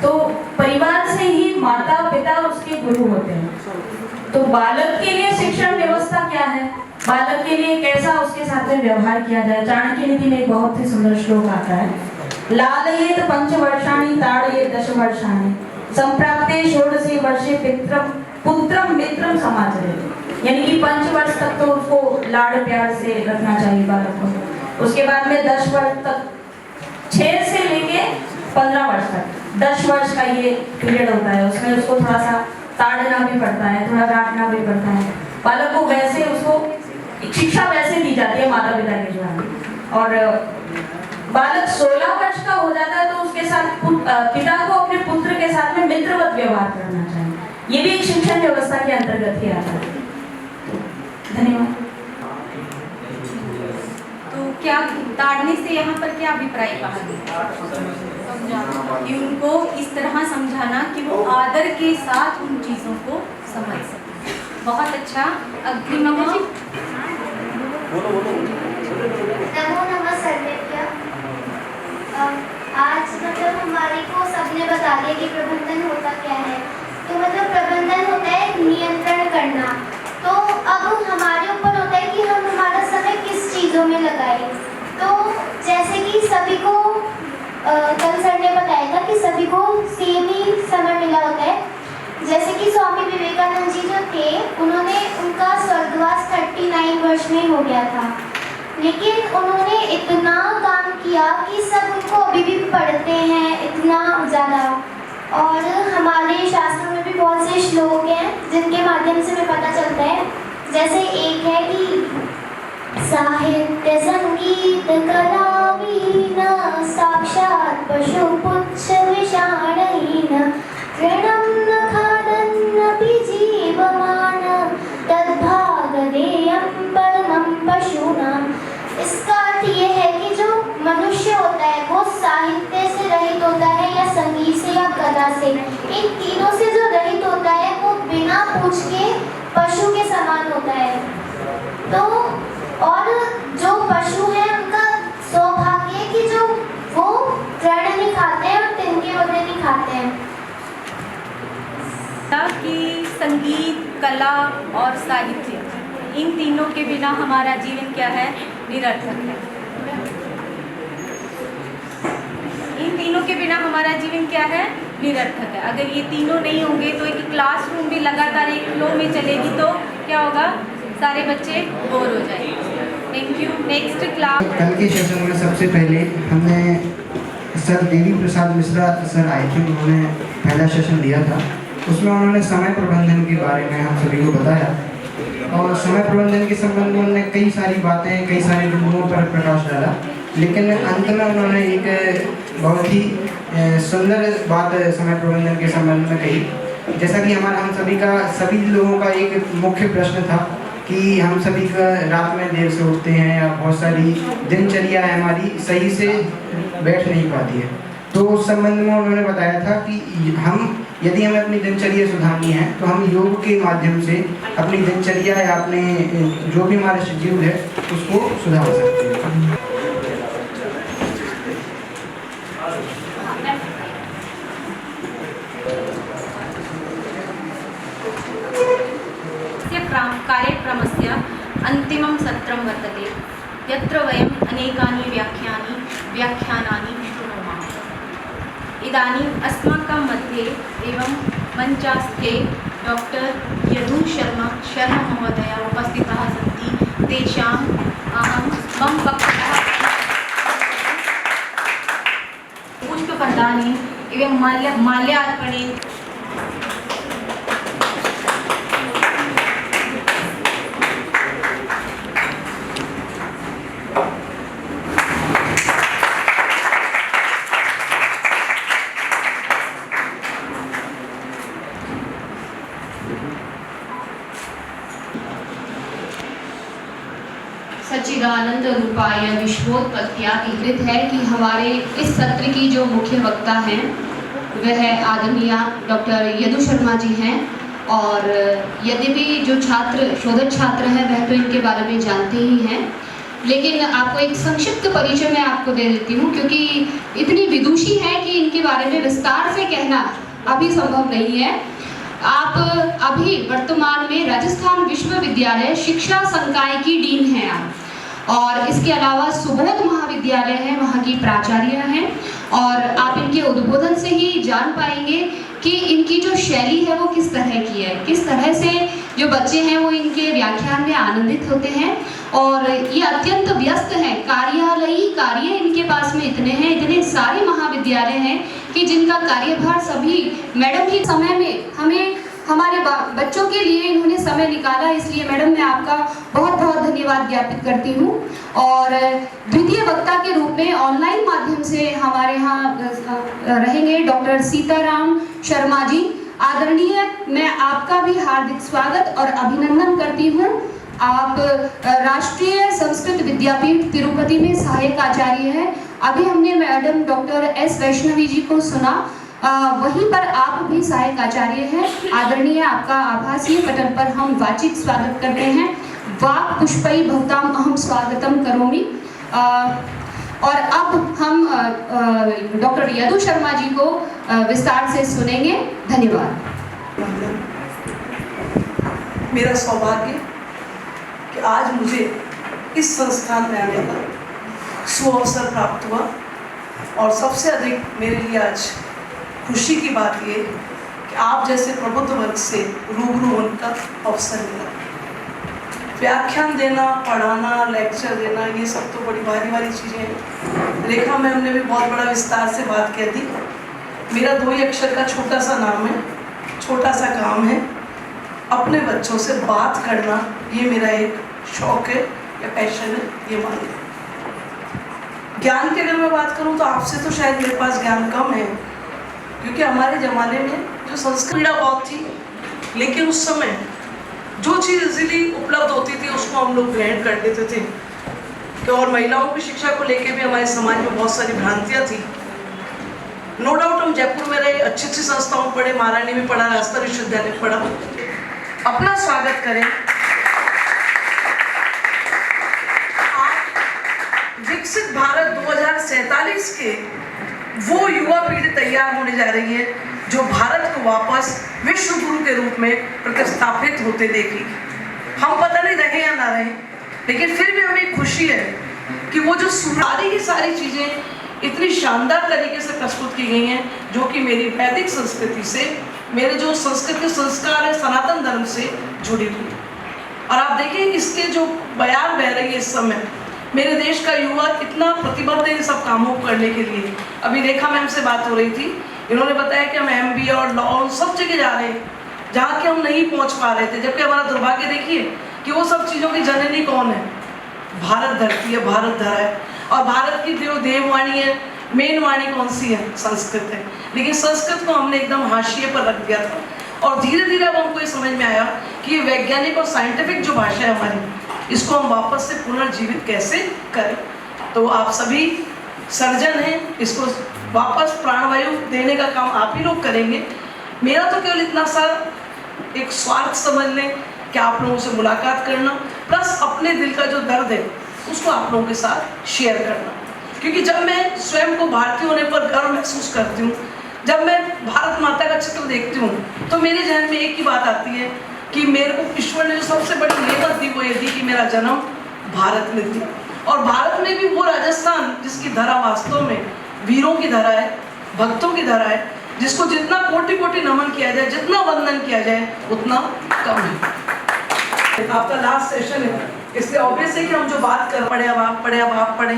L: तो परिवार से ही माता पिता उसके गुरु होते हैं। तो बालक के लिए शिक्षण व्यवस्था क्या है, बालक के लिए कैसा उसके साथ में व्यवहार किया जाए। चाणक्य नीति में एक बहुत ही सुंदर श्लोक आता है, लालयेत पंचवर्षाणि ताड़येत दशवर्षाणि संप्राप्ते षोडशे वर्षे पुत्रम मित्रम समाचरेत्। यानी कि 5 वर्ष तक तो उसको लाड़ प्यार से रखना चाहिए बालक को, उसके बाद में 10 वर्ष तक, 6 से लेके 15 वर्ष तक 10 वर्ष का ये पीरियड होता है, उसमें उसको थोड़ा सा ताड़ना भी पड़ता है, थोड़ा डांटना भी पड़ता है। बालक को वैसे उसको शिक्षा वैसे दी जाती है माता पिता के द्वारा। और बालक 16 वर्ष का हो जाता है तो उसके साथ पिता को अपने पुत्र के साथ में मित्रवत व्यवहार करना चाहिए। ये भी एक शिक्षण व्यवस्था के अंतर्गत ही आता है। धन्यवाद।
K: तो क्या ताड़ने से यहाँ पर क्या अभिप्राय कहा गया? कि उनको इस तरह समझाना कि वो आदर के साथ उन चीज़ों को समझ सके। बहुत अच्छा। अग्रिम
M: नमो नमः सर्वेभ्य। आज मतलब हमारे को सबने बता दिया कि प्रबंधन होता क्या है। तो मतलब प्रबंधन होता है नियंत्रण करना। तो अब हमारे ऊपर होता है कि हम हमारा समय किस चीज़ों में लगाएं। तो जैसे कि सभी को कल सर ने बताया था कि सभी को सेम ही समय मिला होता है। जैसे कि स्वामी विवेकानंद जी जो थे उन्होंने उनका स्वर्गवास 39 वर्ष में हो गया था, लेकिन उन्होंने इतना काम किया कि सब उनको अभी भी पढ़ते हैं इतना ज़्यादा। और हमारे शास्त्रों में भी बहुत से श्लोक हैं जिनके माध्यम से हमें पता चलता है। जैसे एक है कि साहित्य संगीत कला वीण साक्षात् पशुपुच्छ विषाणहीन तृणं न खादन्नपि जीवमान तद्भागधेयं परमं पशूनाम्। इसका अर्थ ये है कि जो मनुष्य होता है वो साहित्य से रहित होता है या संगीत से या कला से, इन तीनों से जो रहित होता है वो बिना पूछ के पशु के समान होता है। तो और जो पशु है उनका सौभाग्य है कि जो वो तृण नहीं खाते हैं और तिनके वगैरह नहीं खाते हैं।
K: कि संगीत, कला और साहित्य, इन तीनों के बिना हमारा जीवन क्या है? निरर्थक है। इन तीनों के बिना हमारा जीवन क्या है? निरर्थक है। अगर ये तीनों नहीं होंगे तो एक क्लासरूम भी लगातार एक फ्लो में चलेगी तो क्या होगा? सारे बच्चे बोर हो जाएंगे। Thank you. Next class.
N: कल के सेशन में सबसे पहले हमने सर देवी प्रसाद मिश्रा सर आए थे, उन्होंने पहला सेशन दिया था। उसमें उन्होंने समय प्रबंधन के बारे में हम सभी को बताया और समय प्रबंधन के संबंध में उन्होंने कई सारी बातें, कई सारे बिंदुओं पर प्रकाश डाला, लेकिन अंत में उन्होंने एक बहुत ही सुंदर बात समय प्रबंधन के संबंध में कही। जैसा कि हम सभी लोगों का एक मुख्य प्रश्न था कि हम सभी का रात में देर से उठते हैं या बहुत सारी दिनचर्या हमारी सही से बैठ नहीं पाती है। तो उस संबंध में उन्होंने बताया था कि यदि हमें अपनी दिनचर्या सुधारनी है तो हम योग के माध्यम से अपनी दिनचर्या या अपने जो भी हमारा शेड्यूल है उसको सुधार सकते हैं।
K: कार्यक्रमस्य अन्तिमं सत्रं वर्तते, यत्र वयम् अनेकानि व्याख्यानानि शृणुमः। इदानीम् अस्माकं मध्ये एवं मञ्चास्थे डॉक्टर यदु शर्मा महोदय उपस्थिताः सन्ति। तेषाम् अहं मम पक्षतः पुष्पप्रदाने एवं माल्यार्पणे
B: सच्चिदानंद रूपाय विश्वोत्पत्त्या विकृत है कि हमारे इस सत्र की जो मुख्य वक्ता हैं वह आदरणीय डॉक्टर यदु शर्मा जी हैं। और यद्यपि जो शोधक छात्र हैं वह तो इनके बारे में जानते ही हैं, लेकिन आपको एक संक्षिप्त परिचय मैं आपको दे देती हूँ, क्योंकि इतनी विदुषी है कि इनके बारे में विस्तार से कहना अभी संभव नहीं है। आप अभी वर्तमान में राजस्थान विश्वविद्यालय शिक्षा संकाय की डीन हैं आप, और इसके अलावा सुबोध महाविद्यालय है, वहाँ की प्राचार्य हैं। और आप इनके उद्बोधन से ही जान पाएंगे कि इनकी जो शैली है वो किस तरह की है, किस तरह से जो बच्चे हैं वो इनके व्याख्यान में आनंदित होते हैं। और ये अत्यंत व्यस्त हैं, कार्यालयी कार्य इनके पास में इतने हैं, इतने सारे महाविद्यालय हैं कि जिनका कार्यभार सभी मैडम ही समय में हमें हमारे बच्चों के लिए इन्होंने समय निकाला। इसलिए मैडम मैं आपका बहुत बहुत धन्यवाद ज्ञापित करती हूँ। और द्वितीय वक्ता के रूप में ऑनलाइन माध्यम से हमारे यहाँ रहेंगे डॉक्टर सीताराम शर्मा जी। आदरणीय, मैं आपका भी हार्दिक स्वागत और अभिनंदन करती हूँ। आप राष्ट्रीय संस्कृत विद्यापीठ तिरुपति में सहायक आचार्य हैं। अभी हमने मैडम डॉक्टर एस वैष्णवी जी को सुना, वहीं पर आप भी सहायक आचार्य हैं। आदरणीय, आपका आभासीय पटल पर हम वाचिक स्वागत करते हैं। वाक् पुष्पै भवताम् अहं स्वागतं करोमि। और अब हम डॉक्टर यदु शर्मा जी को विस्तार से सुनेंगे। धन्यवाद।
O: मेरा सौभाग्य कि आज मुझे इस संस्थान में आने का सुअवसर प्राप्त हुआ और सबसे अधिक मेरे लिए आज खुशी की बात ये कि आप जैसे प्रबुद्ध वर्ग से रूबरू होने का अवसर मिला। व्याख्यान देना, पढ़ाना, लेक्चर देना, ये सब तो बड़ी भारी भारी चीज़ें हैं। रेखा मैम ने भी बहुत बड़ा विस्तार से बात कह दी। मेरा 2 ही अक्षर का छोटा सा नाम है, छोटा सा काम है। अपने बच्चों से बात करना ये मेरा एक शौक है या पैशन है, ये मानिए। ज्ञान की अगर मैं बात करूँ तो आपसे तो शायद मेरे पास ज्ञान कम है, क्योंकि हमारे ज़माने में जो संस्कृत बहुत थी, लेकिन उस समय जो चीज़ इजीली उपलब्ध होती थी उसको हम लोग ग्रहण कर लेते थे। तो और महिलाओं की शिक्षा को लेकर भी हमारे समाज में बहुत सारी भ्रांतियाँ थी। नो डाउट हम जयपुर में रहे, अच्छी अच्छी संस्थाओं पढ़े, महारानी में पढ़ा, राजस्थान विश्वविद्यालय में पढ़ा। अपना स्वागत करें। आज विकसित भारत 2047 के वो युवा पीढ़ी तैयार होने जा रही है जो भारत को वापस विश्व गुरु के रूप में प्रतिस्थापित होते देखेगी। हम पता नहीं रहे या ना रहे, लेकिन फिर भी हमें खुशी है कि वो जो सारी की सारी चीज़ें इतनी शानदार तरीके से प्रस्तुत की गई हैं, जो कि मेरी वैदिक संस्कृति से, मेरे जो संस्कृत के संस्कार है, सनातन धर्म से जुड़ी हुई। और आप देखिए इसके जो बयान बह रही है इस समय, मेरे देश का युवा कितना प्रतिबद्ध है इन सब कामों को करने के लिए। अभी रेखा मैम से बात हो रही थी, इन्होंने बताया कि हम MBA और लॉ सब जगह जा रहे हैं जहाँ के हम नहीं पहुँच पा रहे थे, जबकि हमारा दुर्भाग्य देखिए कि वो सब चीज़ों की जननी कौन है? भारत धरती है, भारत धरा है। और भारत की जो देववाणी है, मेन वाणी कौन सी है? संस्कृत है। लेकिन संस्कृत को हमने एकदम हाशिए पर रख दिया था, और धीरे धीरे अब हमको ये समझ में आया कि ये वैज्ञानिक और साइंटिफिक जो भाषा है हमारी, इसको हम वापस से पुनर्जीवित कैसे करें। तो आप सभी सर्जन हैं, इसको वापस प्राणवायु देने का काम आप ही लोग करेंगे। मेरा तो केवल इतना सा एक स्वार्थ समझ लें कि आप लोगों से मुलाकात करना, प्लस अपने दिल का जो दर्द है उसको आप लोगों के साथ शेयर करना। क्योंकि जब मैं स्वयं को भारतीय होने पर गर्व महसूस करती हूँ, जब मैं भारत माता का चित्र देखती हूँ, तो मेरे जहन में एक ही बात आती है कि मेरे को ईश्वर ने जो सबसे बड़ी नेमत दी वो ये दी कि मेरा जन्म भारत में दिया। और भारत में भी वो राजस्थान जिसकी धरा वास्तव में वीरों की धरा है, भक्तों की धरा है, जिसको जितना कोटि कोटि नमन किया जाए, जितना वंदन किया जाए, उतना कम है। आपका लास्ट सेशन है, इसलिए ऑब्वियस है कि हम जो बात कर पढ़े अब आप पढ़े, अब आप पढ़े,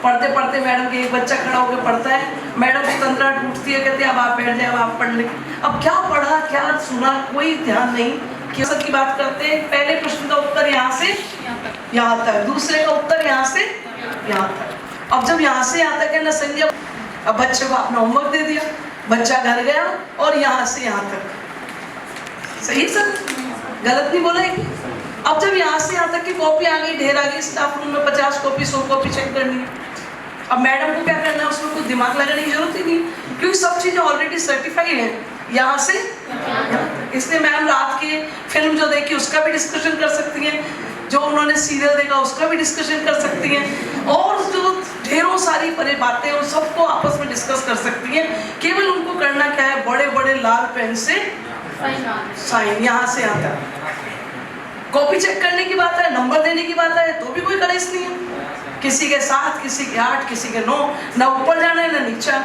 O: पढ़ते पढ़ते मैडम के एक बच्चा खड़ा होकर पढ़ता है, मैडम की तंद्रा टूटती है, कहते हैं अब आप बैठ जाए, अब आप पढ़ लें। अब क्या पढ़ा, क्या सुना, कोई ध्यान नहीं। कि की बात करते हैं, पहले प्रश्न का उत्तर यहाँ से यहाँ तक, दूसरे का उत्तर यहाँ से यहाँ तक। अब जब यहाँ से यहाँ तक है ना संजय, अब बच्चे को आपने होमवर्क दे दिया, बच्चा घर गया और यहाँ से यहाँ तक। सही सर, गलत नहीं बोला है। अब जब यहाँ से यहाँ तक की कॉपी आ गई, ढेर आ गई, स्टाफ रूम में 50 कॉपी 100 कॉपी चेक करनी है। अब मैडम को क्या करना है, उसमें कुछ दिमाग लगाने की जरूरत ही नहीं, क्योंकि सब चीज़ें ऑलरेडी सर्टिफाइड हैं यहाँ से। इसलिए मैम रात की फिल्म जो देखी उसका भी डिस्कशन कर सकती हैं, जो उन्होंने सीरियल देखा उसका भी डिस्कशन कर सकती हैं, और जो ढेरों सारी परे बातें उन सबको आपस में डिस्कस कर सकती हैं। केवल उनको करना क्या है, बड़े बड़े लाल पेन से साइन यहाँ से यहाँ तक। कॉपी चेक करने की बात है, नंबर देने की बात है, तो भी कोई कलेश नहीं है। किसी के 7, किसी के 8, किसी के 9, ना ऊपर जाना है ना नीचा।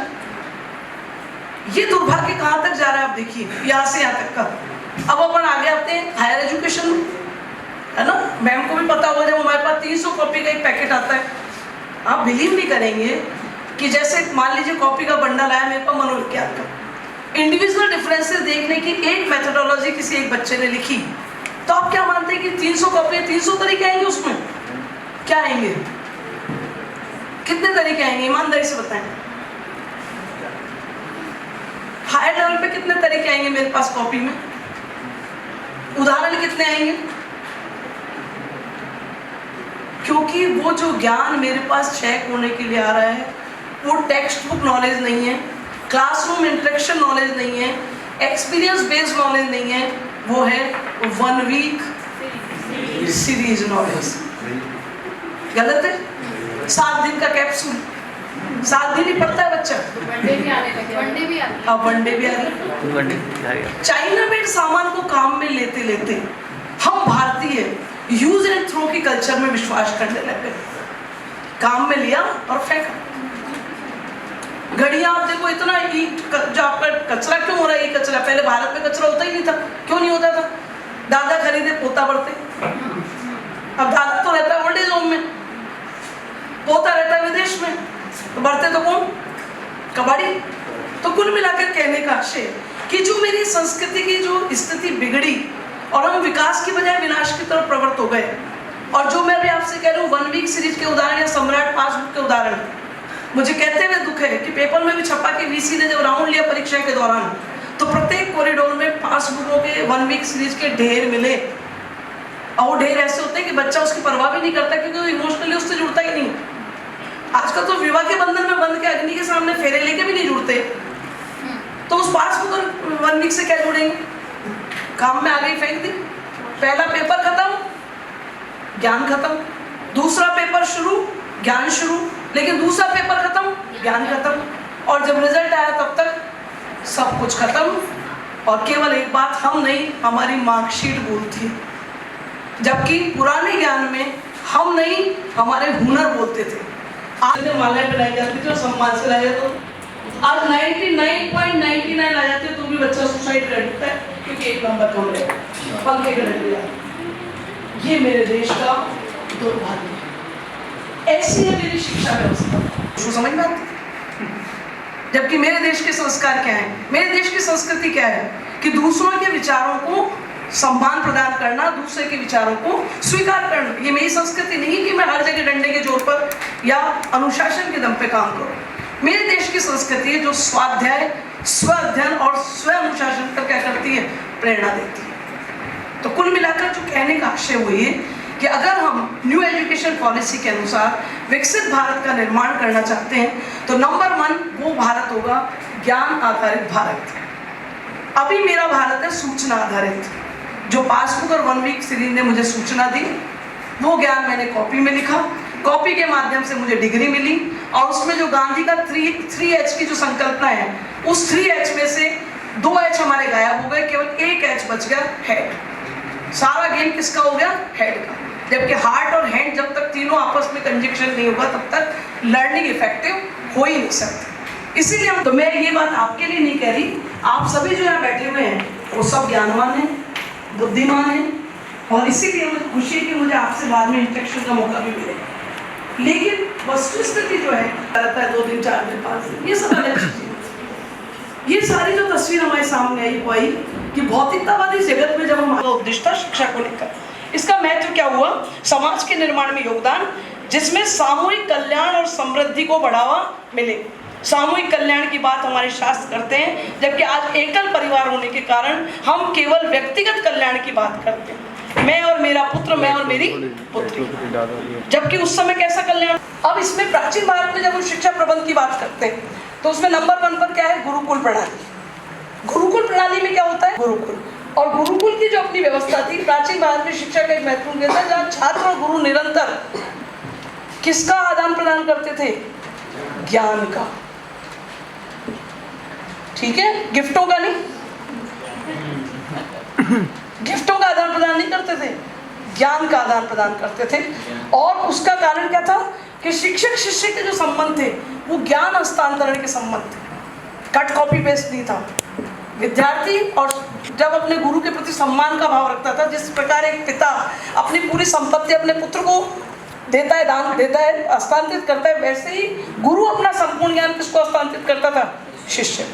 O: ये दुर्भाग्य कहाँ तक जा रहा है आप देखिए, यहाँ से यहाँ तक का। अब अपन आगे आते हैं हायर एजुकेशन, है ना। मैम को भी पता होगा, जब हमारे पास 300 कॉपी का एक पैकेट आता है, आप बिलीव नहीं करेंगे कि जैसे मान लीजिए कॉपी का बंडल आया मेरे पास मनोविज्ञान का, इंडिविजुअल डिफरेंसेस देखने की एक मेथोडोलॉजी किसी एक बच्चे ने लिखी, तो आप क्या मानते हैं कि 300 कॉपी 300 तरीके आएंगे उसमें? क्या आएंगे, कितने तरीके आएंगे, ईमानदारी से बताएं। हायर लेवल पे कितने तरीके आएंगे मेरे पास कॉपी में, उदाहरण कितने आएंगे? क्योंकि वो जो ज्ञान मेरे पास चेक होने के लिए आ रहा है वो टेक्स्ट बुक नॉलेज नहीं है, क्लासरूम इंटरेक्शन नॉलेज नहीं है, एक्सपीरियंस बेस्ड नॉलेज नहीं है, वो है 1 वीक सीरीज नॉवेल्स। गलत है? 7 दिन का कैप्सूल, 7 दिन ही पढ़ता है बच्चा।
J: वनडे भी आने लगे, वनडे भी आने
O: अब वनडे भी आ रही। चाइना मेड सामान को काम में लेते लेते हम भारतीय यूज एंड थ्रो की कल्चर में विश्वास करने लगे। काम में लिया और फेंका। घड़ियां आप देखो, इतना जो आपका कचरा क्यों हो रहा है? ये कचरा पहले भारत में कचरा होता ही नहीं था। क्यों नहीं होता था? दादा खरीदे पोता बढ़ते। अब दादा तो रहता है ओल्ड एज होम में, पोता रहता है विदेश में, तो बढ़ते तो कौन? कबाड़ी। तो कुल मिलाकर कहने का आशय कि जो मेरी संस्कृति की जो स्थिति बिगड़ी और हम विकास की बजाय विनाश की तरफ प्रवृत्त हो गए, और जो मैं भी आपसे कह रहा हूँ 1 वीक सीरीज के उदाहरण या सम्राट पासबुक के उदाहरण, मुझे कहते हुए दुख है कि पेपर में भी छपा कि वीसी ने जब राउंड लिया परीक्षा के दौरान तो प्रत्येक कॉरिडोर में पासबुकों के 1 वीक सीरीज के ढेर मिले। और वो ढेर ऐसे होते हैं कि बच्चा उसकी परवाह भी नहीं करता, क्योंकि वो इमोशनली उससे जुड़ता ही नहीं। आजकल तो विवाह के बंधन में बंध के अग्नि के सामने फेरे लेके भी नहीं जुड़ते, तो उस पासबुक और 1 वीक से क्या जुड़ेंगे? काम में आ गई, फेंक दी। पहला पेपर खत्म, ज्ञान खत्म। दूसरा पेपर शुरू, ज्ञान शुरू। लेकिन दूसरा पेपर खत्म, ज्ञान खत्म। और जब रिजल्ट आया तब तक सब कुछ खत्म, और केवल एक बात हम नहीं, हमारी मार्कशीट बोलती। जबकि पुराने ज्ञान में हम नहीं, हमारे हुनर बोलते थे। आज मालाएं पहनाई जाती थी और सम्मान से लाया, तो आज 99.99 आ जाते, तो भी बच्चा सुसाइड कर देता है क्योंकि 1 नंबर कम रहे, पंखे गलत लिया। ये मेरे देश का दुर्भाग्य है। ऐसी है मेरी शिक्षा व्यवस्था। उसको समझ में आती है? जबकि मेरे देश के संस्कार क्या है, मेरे देश की संस्कृति क्या है कि दूसरों के विचारों को सम्मान प्रदान करना, दूसरे के विचारों को स्वीकार करना। ये मेरी संस्कृति नहीं कि मैं हर जगह डंडे के जोर पर या अनुशासन के दम पे काम करूं। मेरे देश की संस्कृति है जो स्वाध्याय, स्व अध्ययन और स्व अनुशासन पर क्या करती है? प्रेरणा देती है। तो कुल मिलाकर जो कहने का आशय वो ये कि अगर हम न्यू एजुकेशन पॉलिसी के अनुसार विकसित भारत का निर्माण करना चाहते हैं, तो नंबर 1 वो भारत होगा ज्ञान आधारित भारत। अभी मेरा भारत है सूचना आधारित। जो पासबुक और 1 वीक सीरीज ने मुझे सूचना दी, वो ज्ञान मैंने कॉपी में लिखा, कॉपी के माध्यम से मुझे डिग्री मिली, और उसमें जो गांधी का 3H की जो संकल्पना है, उस 3H में से 2 H हमारे गायब हो गए, केवल 1 H बच गया, हेड। सारा गेम किसका हो गया? हेड का। जबकि हार्ट और हैंड जब तक तीनों आपस में कंजक्शन नहीं होगा तब तक लर्निंग इफेक्टिव हो ही नहीं सकती। इसीलिए तो मैं ये बात आपके लिए नहीं कह रही, आप सभी जो यहाँ बैठे हुए हैं वो सब ज्ञानवान हैं, बुद्धिमान हैं, और इसीलिए मुझे खुशी है कि मुझे आपसे बाद में इंस्ट्रक्शन का मौका भी मिलेगा। लेकिन वस्तुस्थिति जो है रहता है 2 दिन 4 दिन 5 दिन, ये सब अलग चीजें। ये सारी जो तस्वीर हमारे सामने आई वो आई कि भौतिकतावादी जगत में जब हमारा उद्देश्य था शिक्षा को लेकर, इसका महत्व क्या हुआ? समाज के निर्माण में योगदान, जिसमें सामूहिक कल्याण और समृद्धि को बढ़ावा मिले। सामूहिक कल्याण की बात हमारे शास्त्र करते हैं, जबकि आज एकल परिवार होने के कारण हम केवल व्यक्तिगत कल्याण की बात करते हैं, मैं और मेरा पुत्र, मैं और मेरी पुत्री। जबकि उस समय कैसा कल्याण? अब इसमें प्राचीन भारत में जब हम शिक्षा प्रबंध की बात करते हैं तो उसमें नंबर 1 पर क्या है? गुरुकुल प्रणाली। गुरुकुल प्रणाली में क्या होता है? गुरुकुल। और गुरुकुल की जो अपनी व्यवस्था थी, प्राचीन भारत में शिक्षा का एक महत्वपूर्ण केंद्र है जहाँ छात्र और गुरु निरंतर किसका आदान प्रदान करते थे? ज्ञान का। ठीक है, गिफ्टों का नहीं, गिफ्टों का आदान प्रदान नहीं करते थे, ज्ञान का आदान प्रदान करते थे। और उसका कारण क्या था कि शिक्षक शिष्य के जो संबंध थे वो ज्ञान हस्तांतरण के संबंध थे, कट कॉपी पेस्ट नहीं था। विद्यार्थी और जब अपने गुरु के प्रति सम्मान का भाव रखता था, जिस प्रकार एक पिता अपनी पूरी संपत्ति अपने पुत्र को देता है, दान देता है, हस्तांतरित करता है, वैसे ही गुरु अपना संपूर्ण ज्ञान किसको हस्तांतरित करता था? शिष्य।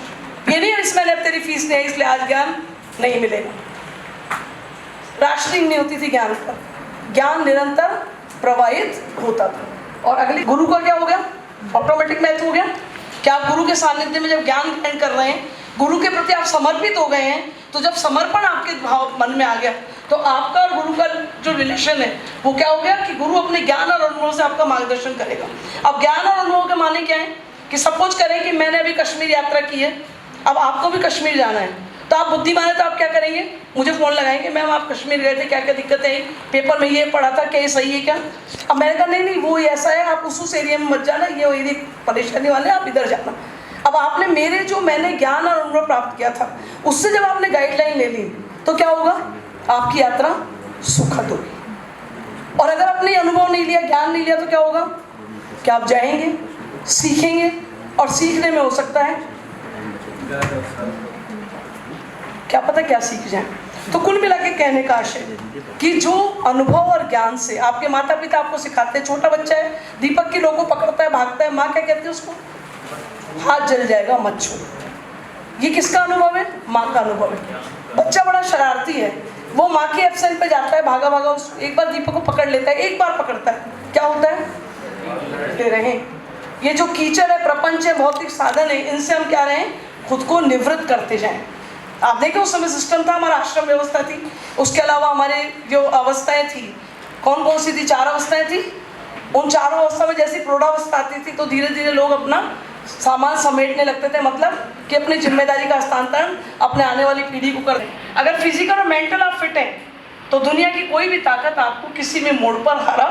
O: ये नहीं इसमें अब तेरी फीस नहीं है इसलिए आज ज्ञान नहीं मिलेगा। राशनिंग नहीं होती थी ज्ञान पर, ज्ञान निरंतर प्रवाहित होता था। और अगले गुरु का क्या हो गया? ऑटोमेटिक महत्व हो गया। क्या आप गुरु के सानिध्य में जब ज्ञान ग्रहण कर रहे हैं, गुरु के प्रति आप समर्पित हो गए हैं, तो जब समर्पण आपके भाव मन में आ गया तो आपका और गुरु का जो रिलेशन है वो क्या हो गया कि गुरु अपने ज्ञान और अनुभव से आपका मार्गदर्शन करेगा। अब ज्ञान और अनुभव के माने क्या है कि सपोज करें कि मैंने अभी कश्मीर यात्रा की है, अब आपको भी कश्मीर जाना है, तो आप बुद्धिमान है तो आप क्या करेंगे, मुझे फ़ोन लगाएंगे, मैम आप कश्मीर गए थे, क्या क्या दिक्कतें हैं, पेपर में ये पढ़ा था, क्या ये सही है क्या? अब मैंने कहा नहीं वो ऐसा है, आप उस एरिया में मत जाना, ये एरिया परेशानी वाले, आप इधर जाना। अब आपने मैंने ज्ञान और अनुभव प्राप्त किया था, उससे जब आपने गाइडलाइन ले ली तो क्या होगा, आपकी यात्रा सुखद होगी। और अगर आपने अनुभव नहीं लिया, ज्ञान नहीं लिया, तो क्या होगा कि आप जाएंगे, सीखेंगे, और सीखने में हो सकता है क्या पता क्या सीख जाए। तो कुल मिला के कहने का आशय कि जो अनुभव और ज्ञान से आपके माता पिता आपको सिखाते हैं, छोटा बच्चा है दीपक की लोगों पकड़ता है, भागता है, माँ क्या कहती है उसको, हाथ जल जाएगा मत छू। ये किसका अनुभव है, माँ का अनुभव है। बच्चा बड़ा शरारती है, वो माँ के एब्सेंट पे जाता है, भागा भागा, एक बार दीपक को पकड़ लेता है, एक बार पकड़ता है, क्या होता है, रहे ये जो कीचड़ है, प्रपंच है, भौतिक साधन है, इनसे हम क्या रहे, खुद को निवृत्त करते जाएं। आप देखें उस समय सिस्टम था, हमारा आश्रम व्यवस्था थी, उसके अलावा हमारे जो अवस्थाएं थी, कौन कौन सी थी, 4 अवस्थाएं थी। उन 4 अवस्था में जैसी प्रौढ़ावस्था आती थी तो धीरे धीरे लोग अपना सामान समेटने लगते थे, मतलब कि अपनी जिम्मेदारी का हस्तांतरण अपने आने वाली पीढ़ी को कर। अगर फिजिकल और मेंटल आप फिट हैं तो दुनिया की कोई भी ताकत आपको किसी भी मोड़ पर हरा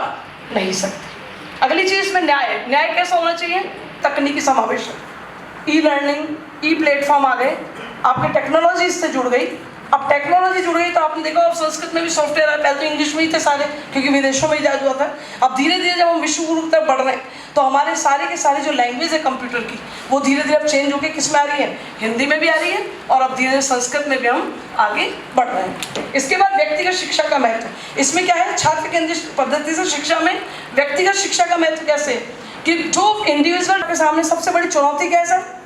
O: नहीं सकती। अगली चीज़ में न्याय, न्याय कैसा होना चाहिए, तकनीकी समावेश, ई लर्निंग, ई प्लेटफॉर्म आ गए, आपकी टेक्नोलॉजी इससे जुड़ गई। अब टेक्नोलॉजी जुड़ गई तो आपने देखा अब संस्कृत में भी सॉफ्टवेयर आया, पहले तो इंग्लिश में ही थे सारे, क्योंकि विदेशों में ही जादू हुआ था। अब धीरे धीरे जब हम विश्व गुरु तक बढ़ रहे हैं तो हमारे सारे के सारे जो लैंग्वेज है कंप्यूटर की, वो धीरे धीरे अब चेंज होकर किस में आ रही है, हिंदी में भी आ रही है, और अब धीरे धीरे संस्कृत में भी हम आगे बढ़ रहे हैं। इसके बाद व्यक्तिगत शिक्षा का महत्व, इसमें क्या है, छात्र केंद्रित पद्धति से शिक्षा में व्यक्तिगत शिक्षा का महत्व कैसे, कि जो इंडिविजुअल के सामने सबसे बड़ी चुनौती क्या है सर,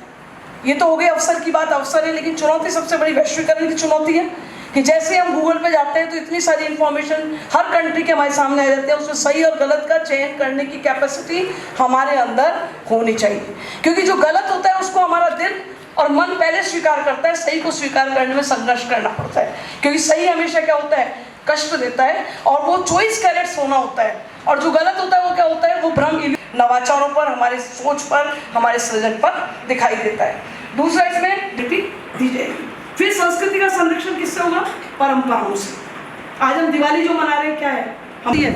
O: ये तो हो गई अवसर की बात, अवसर है, लेकिन चुनौती सबसे बड़ी वैश्वीकरण की चुनौती है कि जैसे हम गूगल पे जाते हैं तो इतनी सारी इन्फॉर्मेशन हर कंट्री के हमारे सामने आ जाती है, उसमें सही और गलत का चयन करने की कैपेसिटी हमारे अंदर होनी चाहिए, क्योंकि जो गलत होता है उसको हमारा दिल और मन पहले स्वीकार करता है, सही को स्वीकार करने में संघर्ष करना पड़ता है, क्योंकि सही हमेशा क्या होता है, कष्ट देता है, और वो 24 कैरेट सोना होता है, और जो गलत होता है वो क्या होता है, वो भ्रम नवाचारों पर, हमारे सोच पर, हमारे सृजन पर दिखाई देता है। दूसरा इसमें दी जाएगी। फिर संस्कृति का संरक्षण किससे होगा, परंपराओं से। आज हम दिवाली जो मना रहे हैं क्या है, हम ये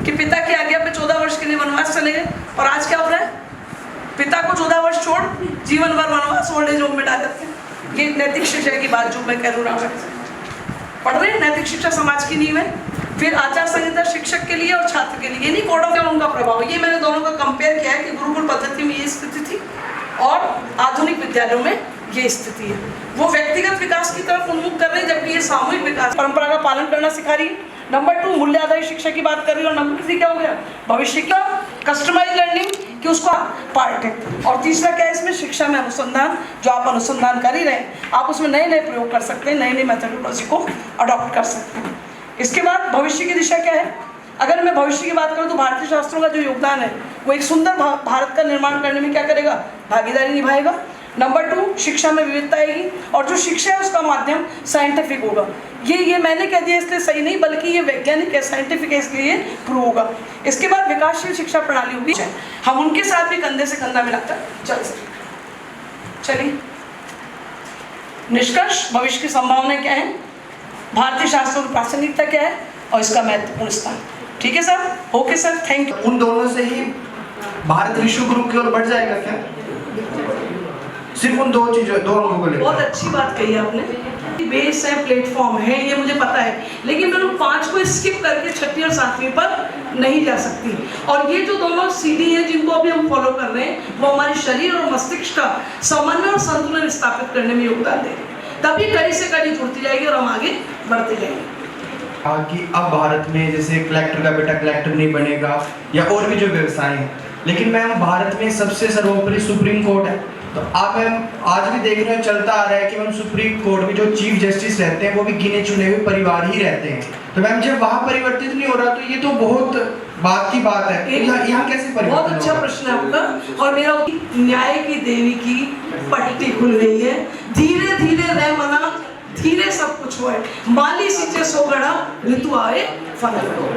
O: कि पिता की आज्ञा पे 14 वर्ष के लिए वनवास चले गए, और आज क्या हो रहा है, पिता को 14 वर्ष छोड़ जीवन भर वनवास ओल्ड एज होम में डाल देते हैं। ये नैतिक शिक्षा की बात जो मैं कह रहा हूँ, पढ़ रहे हैं, नैतिक शिक्षा समाज की नींव है। फिर आचार संहिता शिक्षक के लिए और छात्र के लिए, ये नहीं कोड ऑफ उनका प्रभाव, ये मैंने दोनों का कंपेयर किया है कि गुरुकुल पद्धति में ये स्थिति थी और आधुनिक विद्यालयों में ये स्थिति है। वो व्यक्तिगत विकास की तरफ उन्मुख कर रहे हैं, जबकि ये सामूहिक विकास, परंपरा का पालन करना सिखा रही है। नंबर 2 मूल्य आधारित शिक्षा की बात कर रही है, और नंबर 3 क्या हो गया, भविष्य का कस्टमाइज लर्निंग कि उसका पार्ट है। और तीसरा क्या है इसमें, शिक्षा में अनुसंधान, जो आप अनुसंधान कर ही रहे हैं, आप उसमें नए नए प्रयोग कर सकते हैं, नई नई मेथोडोलॉजी को अडॉप्ट कर सकते हैं। इसके बाद भविष्य की दिशा क्या है, अगर मैं भविष्य की बात करूं तो भारतीय शास्त्रों का जो योगदान है वो एक सुंदर भारत का निर्माण करने में क्या करेगा, भागीदारी निभाएगा। नंबर 2 शिक्षा में विविधता आएगी, और जो शिक्षा है उसका माध्यम साइंटिफिक होगा। ये मैंने कह दिया इसलिए सही नहीं, बल्कि ये वैज्ञानिक है, साइंटिफिक है, इसलिए प्रूव होगा। इसके बाद विकासशील शिक्षा प्रणाली होगी, हम उनके साथ भी कंधे से कंधा मिलाकर चल सकते। चलिए निष्कर्ष, भविष्य की संभावनाएं क्या है, भारतीय शास्त्रों की प्रासंगिकता क्या है, और इसका महत्वपूर्ण स्थान। ठीक है sir, okay sir, thank you.
N: उन दोनों से ही भारत विश्व गुरु की ओर बढ़ जाएगा क्या, सिर्फ उन 2 चीजों, 2 अंगों को लेकर?
O: बहुत अच्छी बात कही आपने, बेस है, प्लेटफॉर्म है, ये मुझे पता है, लेकिन मैं लोग 5 को स्किप करके 6वीं और 7वीं पर नहीं जा सकती। और ये जो दोनों सीढ़ी हैं जिनको अभी हम फॉलो कर रहे हैं, वो हमारे शरीर और मस्तिष्क का समन्वय और संतुलन स्थापित करने में योगदान दे रहे हैं, तभी कड़ी से कड़ी जुड़ती जाएगी और हम आगे बढ़ते जाएंगे।
N: कि अब भारत में जैसे कलेक्टर का बेटा कलेक्टर नहीं बनेगा, या और भी जो व्यवसाय हैं, लेकिन मैम भारत में सबसे सर्वोपरि सुप्रीम कोर्ट है, तो आप मैम आज भी देख रहे हो, चलता आ रहा है कि मैम सुप्रीम कोर्ट में जो चीफ जस्टिस रहते हैं वो भी गिने चुने हुए परिवार ही रहते हैं, तो मैम जब वहाँ परिवर्तित नहीं हो रहा तो ये तो बहुत बात की बात है, यहाँ कैसे परिवर्तन?
O: बहुत अच्छा प्रश्न है आपका, और मेरा न्याय की देवी की पट्टी खुल गई है, धीरे धीरे रह मना, धीरे सब कुछ हुआ है, माली सींचे सो गड़ा, ऋतु आए फल लगो।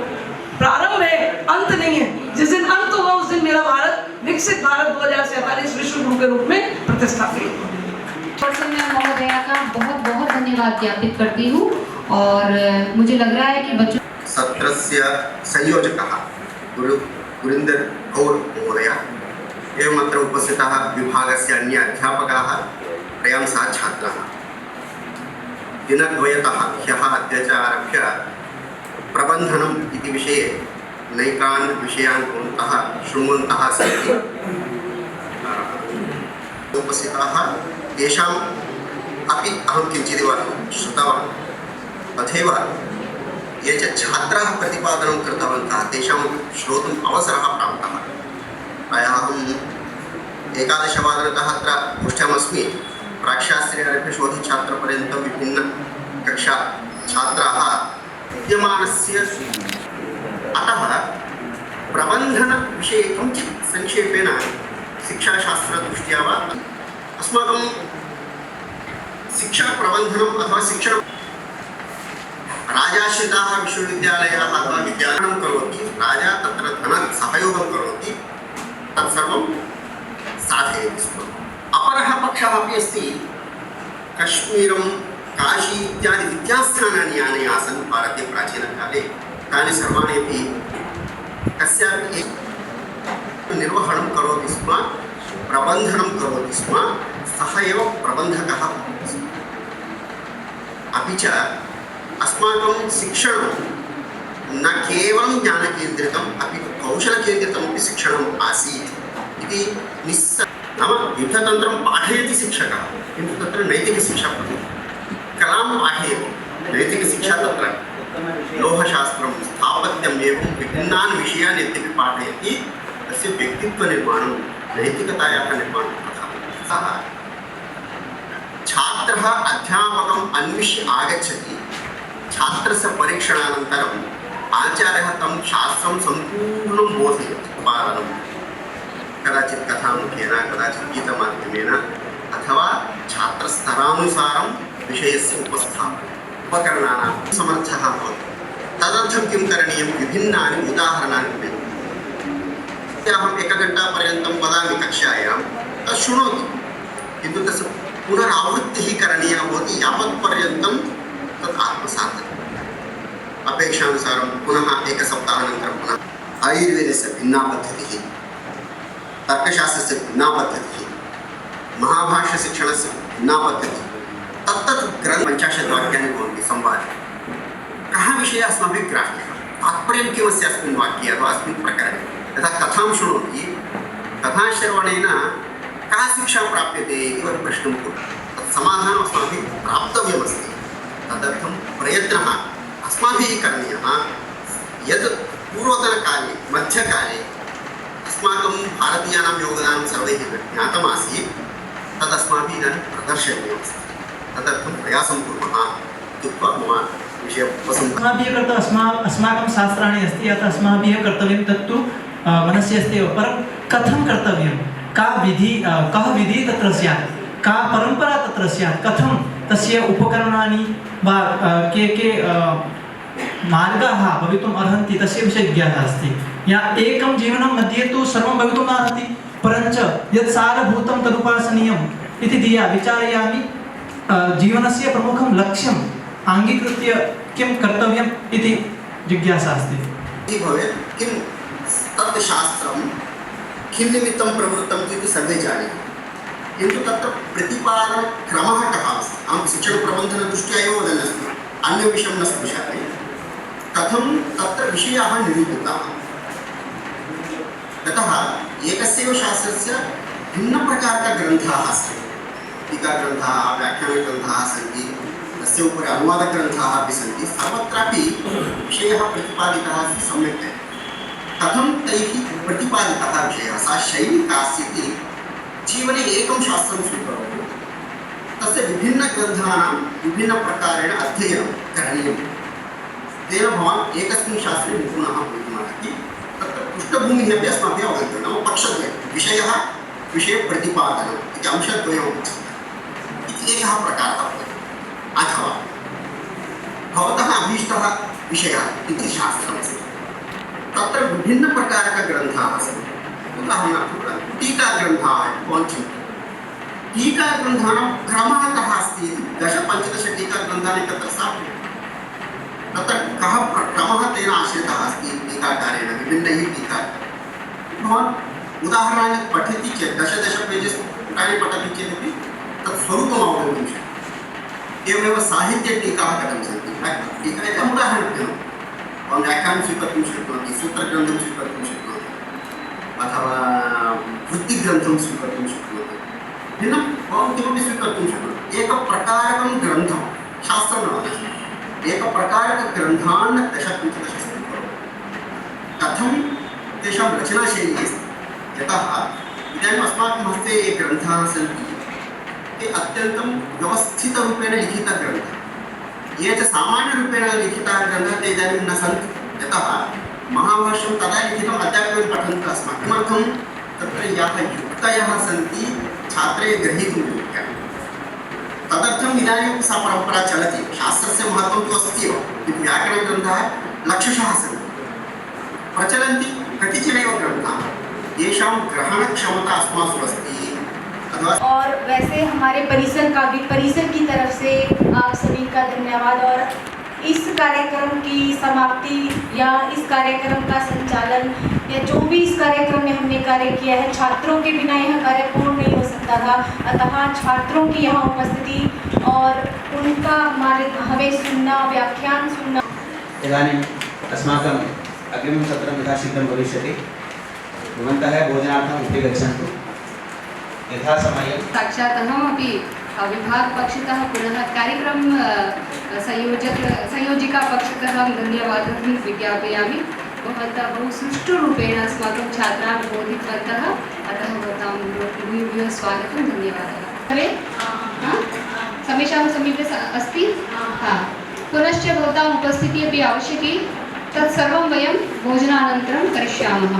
O: प्रारंभ है, अंत नहीं है। जिस दिन अंत होगा उस दिन मेरा भारत, विकसित भारत 2047 विश्व गुरु के रूप में प्रतिष्ठापित होगा।
B: और से मैं महोदया का बहुत बहुत धन्यवाद ज्ञापित करती हूँ और मुझे लग रहा है कि बच्चों
P: सत्रस्य संयोजकः गुरिन्दर कौर महोदय एवम् अत्र उपस्थिताः विभागस्य अन्य अध्यापकाः प्रयांसः छात्राः दिनद्वयतः ह्यः अद्य च आरभ्य प्रबन्धनम् इति विषये नैकान् विषयान् भवन्तः शृण्वन्तः सन्ति उपस्थिताः तेषाम् अपि अहं किञ्चिदेव श्रुतवान् तथैव ये च छात्राः प्रतिपादनं कृतवन्तः तेषां श्रोतुम् अवसरः प्राप्तः प्रायः अहम् 11:15 अत्र पृष्ठमस्मि प्राक्शास्त्री आरभ्य शोधछात्रपर्यन्तं विभिन्नकक्षा छात्राः विद्यमानस्य अतः प्रबन्धनविषये किञ्चित् संक्षेपेण शिक्षाशास्त्रदृष्ट्या वा अस्माकं शिक्षाप्रबन्धनम् अथवा शिक्षण राजाश्रिताः विश्वविद्यालयाः अथवा विद्यालयं करोति राजा तत्र धनसहयोगं करोति तत्सर्वं साधयति स्म अपरः पक्षः अपि अस्ति कश्मीरं काशी इत्यादि विद्यास्थानानि यानि आसन् भारते प्राचीनकाले तानि सर्वाणि अपि कस्यापि निर्वहणं करोति स्म प्रबन्धनं करोति स्म सः एव प्रबन्धकः भवति स्म अपि च अस्माकं शिक्षणं न केवलं ज्ञानकेन्द्रितम् अपि कौशलकेन्द्रितमपि शिक्षणम् आसीत् इति नाम युद्धतन्त्रं पाठयति शिक्षकः किन्तु तत्र नैतिकशिक्षा भवति कलां पाठयति नैतिकशिक्षा तत्र लोहशास्त्रं स्थापत्यम् एवं विभिन्नान् विषयान् यद्यपि पाठयति तस्य व्यक्तित्वनिर्माणं नैतिकतायाः निर्माणं तथा सः छात्रः अध्यापकम् अन्विष्य आगच्छति छात्रस्य परीक्षणानन्तरम् आचार्यः तं शास्त्रं सम्पूर्णं बोधयति पालनं कदाचित् कथामुखेन कदाचित् गीतमाध्यमेन अथवा छात्रस्तरानुसारं विषयस्य उपस्थापनम् उपकरणानां समर्थः भवति तदर्थं किं करणीयं विभिन्नानि उदाहरणानि भवेयुः अहम् एकघण्टापर्यन्तं वदामि कक्षायां तत् शृणोति किन्तु तस्य पुनरावृत्तिः करणीया भवति यावत्पर्यन्तं तत् आत्मसात् अपेक्षानुसारं पुनः एकसप्ताहानन्तरं पुनः आयुर्वेदस्य भिन्ना पद्धतिः तर्कशास्त्रस्य भिन्ना पद्धतिः महाभाष्यशिक्षणस्य भिन्ना पद्धतिः तत्तत् ग्रन्थ 50 वाक्यानि भवन्ति संवादे कः विषयः अस्माभिः ग्राह्यः तात्पर्यं किमस्ति अस्मिन् वाक्ये अथवा अस्मिन् प्रकरणे यथा कथां शृणोति कथाश्रवणेन का शिक्षा प्राप्यते इति वयं प्रष्टुं कुर्मः तत् समाधानम् अस्माभिः प्राप्तव्यमस्ति तदर्थं प्रयत्नः अस्माभिः करणीयः यत् पूर्वतनकाले मध्यकाले अस्माकं भारतीयानां योगदानं सर्वैः ज्ञातमासीत् तद् अस्माभिः इदानीं प्रदर्शनीयमस्ति तदर्थं प्रयासं कुर्मः इत्युक्त्वा मम विषयं
C: अस्माभिः अस्माकं शास्त्राणि अस्ति अतः अस्माभिः कर्तव्यं तत्तु मनसि अस्ति एव परं कथं कर्तव्यं का विधि कः विधिः तत्र स्यात् का परम्परा तत्र स्यात् कथं तस्य उपकरणानि वा के मार्गाः भवितुम् अर्हन्ति तस्य विषये ज्ञातः अस्ति या एकं जीवनं मध्ये तु सर्वं भवितुं नार्हति परञ्च यत् सारभूतं तदुपासनीयम् इति धिया विचारयामि जीवनस्य प्रमुखं लक्ष्यम् आङ्गीकृत्य किं कर्तव्यम् इति जिज्ञासा अस्ति
P: भवेत् किं तत् शास्त्रं किं निमित्तं प्रवृत्तम् इति सर्वे जानीयुः किन्तु तत्र प्रतिपादनक्रमः कः अस्ति अहं शिक्षणप्रबन्धनदृष्ट्या एव वदन् अस्मि अन्यविषयं न स्पृशामि कथं तत्र विषयाः निरूपिताः यतः एकस्यैव शास्त्रस्य भिन्नप्रकारकग्रन्थाः सन्ति टीकाग्रन्थाः व्याख्यानग्रन्थाः सन्ति तस्य उपरि अनुवादग्रन्थाः अपि सन्ति सर्वत्रापि विषयः प्रतिपादितः अस्ति सम्यक्तया कथं तैः प्रतिपादितः विषयः सा शैली का अस्ति इति जीवने एकं शास्त्रं स्वीकरोतु तस्य विभिन्नग्रन्थानां विभिन्नप्रकारेण अध्ययनं करणीयं तेन भवान् एकस्मिन् शास्त्रे निपुणः भवितुमर्हति तत्र पृष्ठभूमिः अपि अस्माभिः अवगन्तव्यं नाम पक्षद्वयं विषयः विषयप्रतिपादनम् इति अंशद्वयम् उच्यते इति एकः प्रकारः भवति अथवा भवतः अभीष्टः विषयः इति शास्त्रमस्ति तत्र विभिन्नप्रकारकग्रन्थाः सन्ति उदाहरणार्थं टीकाग्रन्थाः भवन्ति टीकाग्रन्थानां क्रमः कः अस्ति? 10-15 टीकाग्रन्थानि तत्र स्थाप्यन्ते। तत्र कः क्रमः तेन आश्रितः अस्ति टीकाकारेण विभिन्नैः टीका। भवान् उदाहरणानि पठति चेत् 10 पेजेस् पुटानि पठति चेदपि तत् स्वरूपम् अवगन्तुं शक्यते। एवमेव साहित्यटीकाः कथं सन्ति। टीका एकम् उदाहरणं भवान् व्याख्यानं स्वीकर्तुं शक्नोति, सूत्रग्रन्थं स्वीकर्तुं शक्नोति, अथवा वृत्तिग्रन्थं स्वीकर्तुं शक्नोति। भिन्नं भवान् किमपि स्वीकर्तुं शक्नोति। एकप्रकारकं ग्रन्थं शास्त्रं न वदति। एकप्रकारकग्रन्थान् 10-15 स्वीकरोति। कथं तेषां रचनाशैली अस्ति? यतः इदानीम् अस्माकं हस्ते ये ग्रन्थाः सन्ति ते अत्यन्तं व्यवस्थितरूपेण लिखितग्रन्थाः। ये च सामान्यरूपेण लिखिताः ग्रन्थाः ते इदानीं न सन्ति। यतः महाभाष्यं तदा लिखितम् अद्यापि पठन्तः स्मः। किमर्थं? तत्र याः युक्तयः सन्ति छात्रे ग्रहीतुं योग्याः। तदर्थम् इदानीं सा परम्परा चलति। शास्त्रस्य महत्त्वं तु अस्ति एव, किन्तु व्याकरणग्रन्थाः लक्षशः सन्ति, प्रचलन्ति कतिचनैव ग्रन्थाः, येषां ग्रहणक्षमता अस्मासु अस्ति।
K: और वैसे हमारे परिसर की तरफ से आप सभी का धन्यवाद। और इस कार्यक्रम की समाप्ति या इस कार्यक्रम का संचालन या जो भी इस कार्यक्रम में हमने कार्य किया है, छात्रों के बिना यह कार्य पूर्ण नहीं हो सकता था। अतः छात्रों की यहाँ उपस्थिति और उनका हमें सुनना, व्याख्यान सुनना।
Q: इदानीम् अस्माकम् अग्रिमं सत्रं यथा शीघ्रं भविष्यति। भवन्तः भोजनार्थम् उपरि गच्छन्तु यथा समयं।
B: साक्षात् अहमपि विभागपक्षतः पुनः कार्यक्रम संयोजिका पक्षतः धन्यवादं विज्ञापयामि। भवन्तः बहु सुष्ठुरूपेण अस्माकं छात्रान् बोधितवन्तः, अतः भवतां भूयः स्वागतं, धन्यवादः। सर्वे समेषां समीपे अस्ति? पुनश्च भवताम् उपस्थितिः अपि आवश्यकी। तत्सर्वं वयं भोजनानन्तरं करिष्यामः।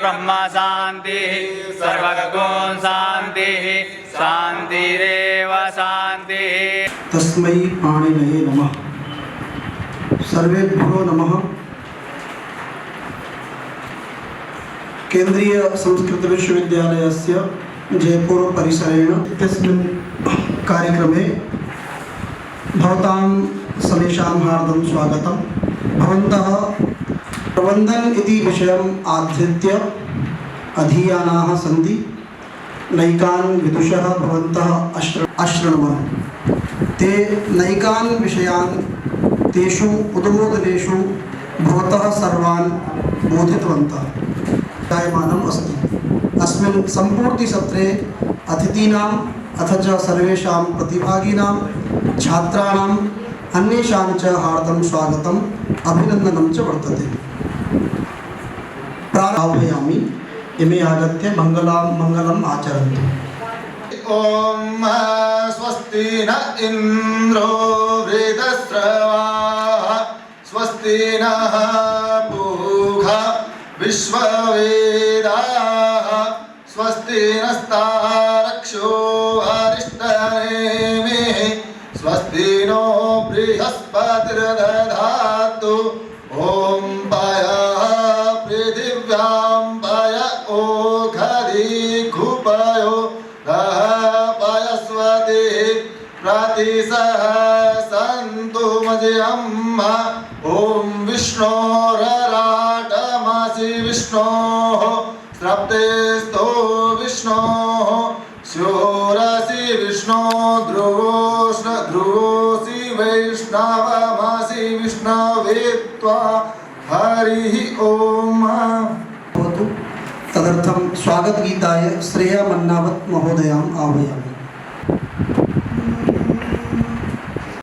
R: ब्रह्म शांति सर्वगुण शांति शांतिरेव शांति।
N: तस्मै पाणिनये नमः। सर्वेभ्यो नमः। केंद्रीय संस्कृत विश्वविद्यालयस्य जयपुर परिसरेण इत्यस्मिन् कार्यक्रमे भवतां समेषां हार्दं स्वागतं। भवन्तः प्रबन्धन इति विषयम् आधृत्य अधीयानाः सन्ति। नैकान् विदुषः भवन्तः अशृण्वन्। ते नैकान् विषयान् तेषु उद्बोधनेषु भवतः सर्वान् बोधितवन्तः जायमानम् अस्ति। अस्मिन् सम्पूर्तिसत्रे अतिथीनाम् अथ च सर्वेषां प्रतिभागिनां छात्राणाम् अन्येषां च हार्दं स्वागतम् अभिनन्दनं च वर्तते। प्रारभावयामि। इमे आगत्य मङ्गलम् आचरन्तु।
H: ओम स्वस्ति न इंद्रो वृद्धस्रवाः स्वस्ति नः पूषा विश्ववेदाः स्वस्ति नस्तारक्षो अरिष्टनेमिः स्वस्ति नो बृहस्पतिर्दधातु। ओम पायः पृथिव्यां पाय ओखधिघुपयो पयस्वती प्रतिसह सन्तु मजयम्। ओम विष्णोरराटमसि विष्णोः स्रप्तेस्तो विष्णोः स्योरसि विष्णो ध्रुवोऽसि वैष्णव नावमासि विष्णवे त्वा हरिः ओम।
S: तदर्थं स्वागत गीताय श्रेया मन्नावत महोदयाम् आह्वयामि।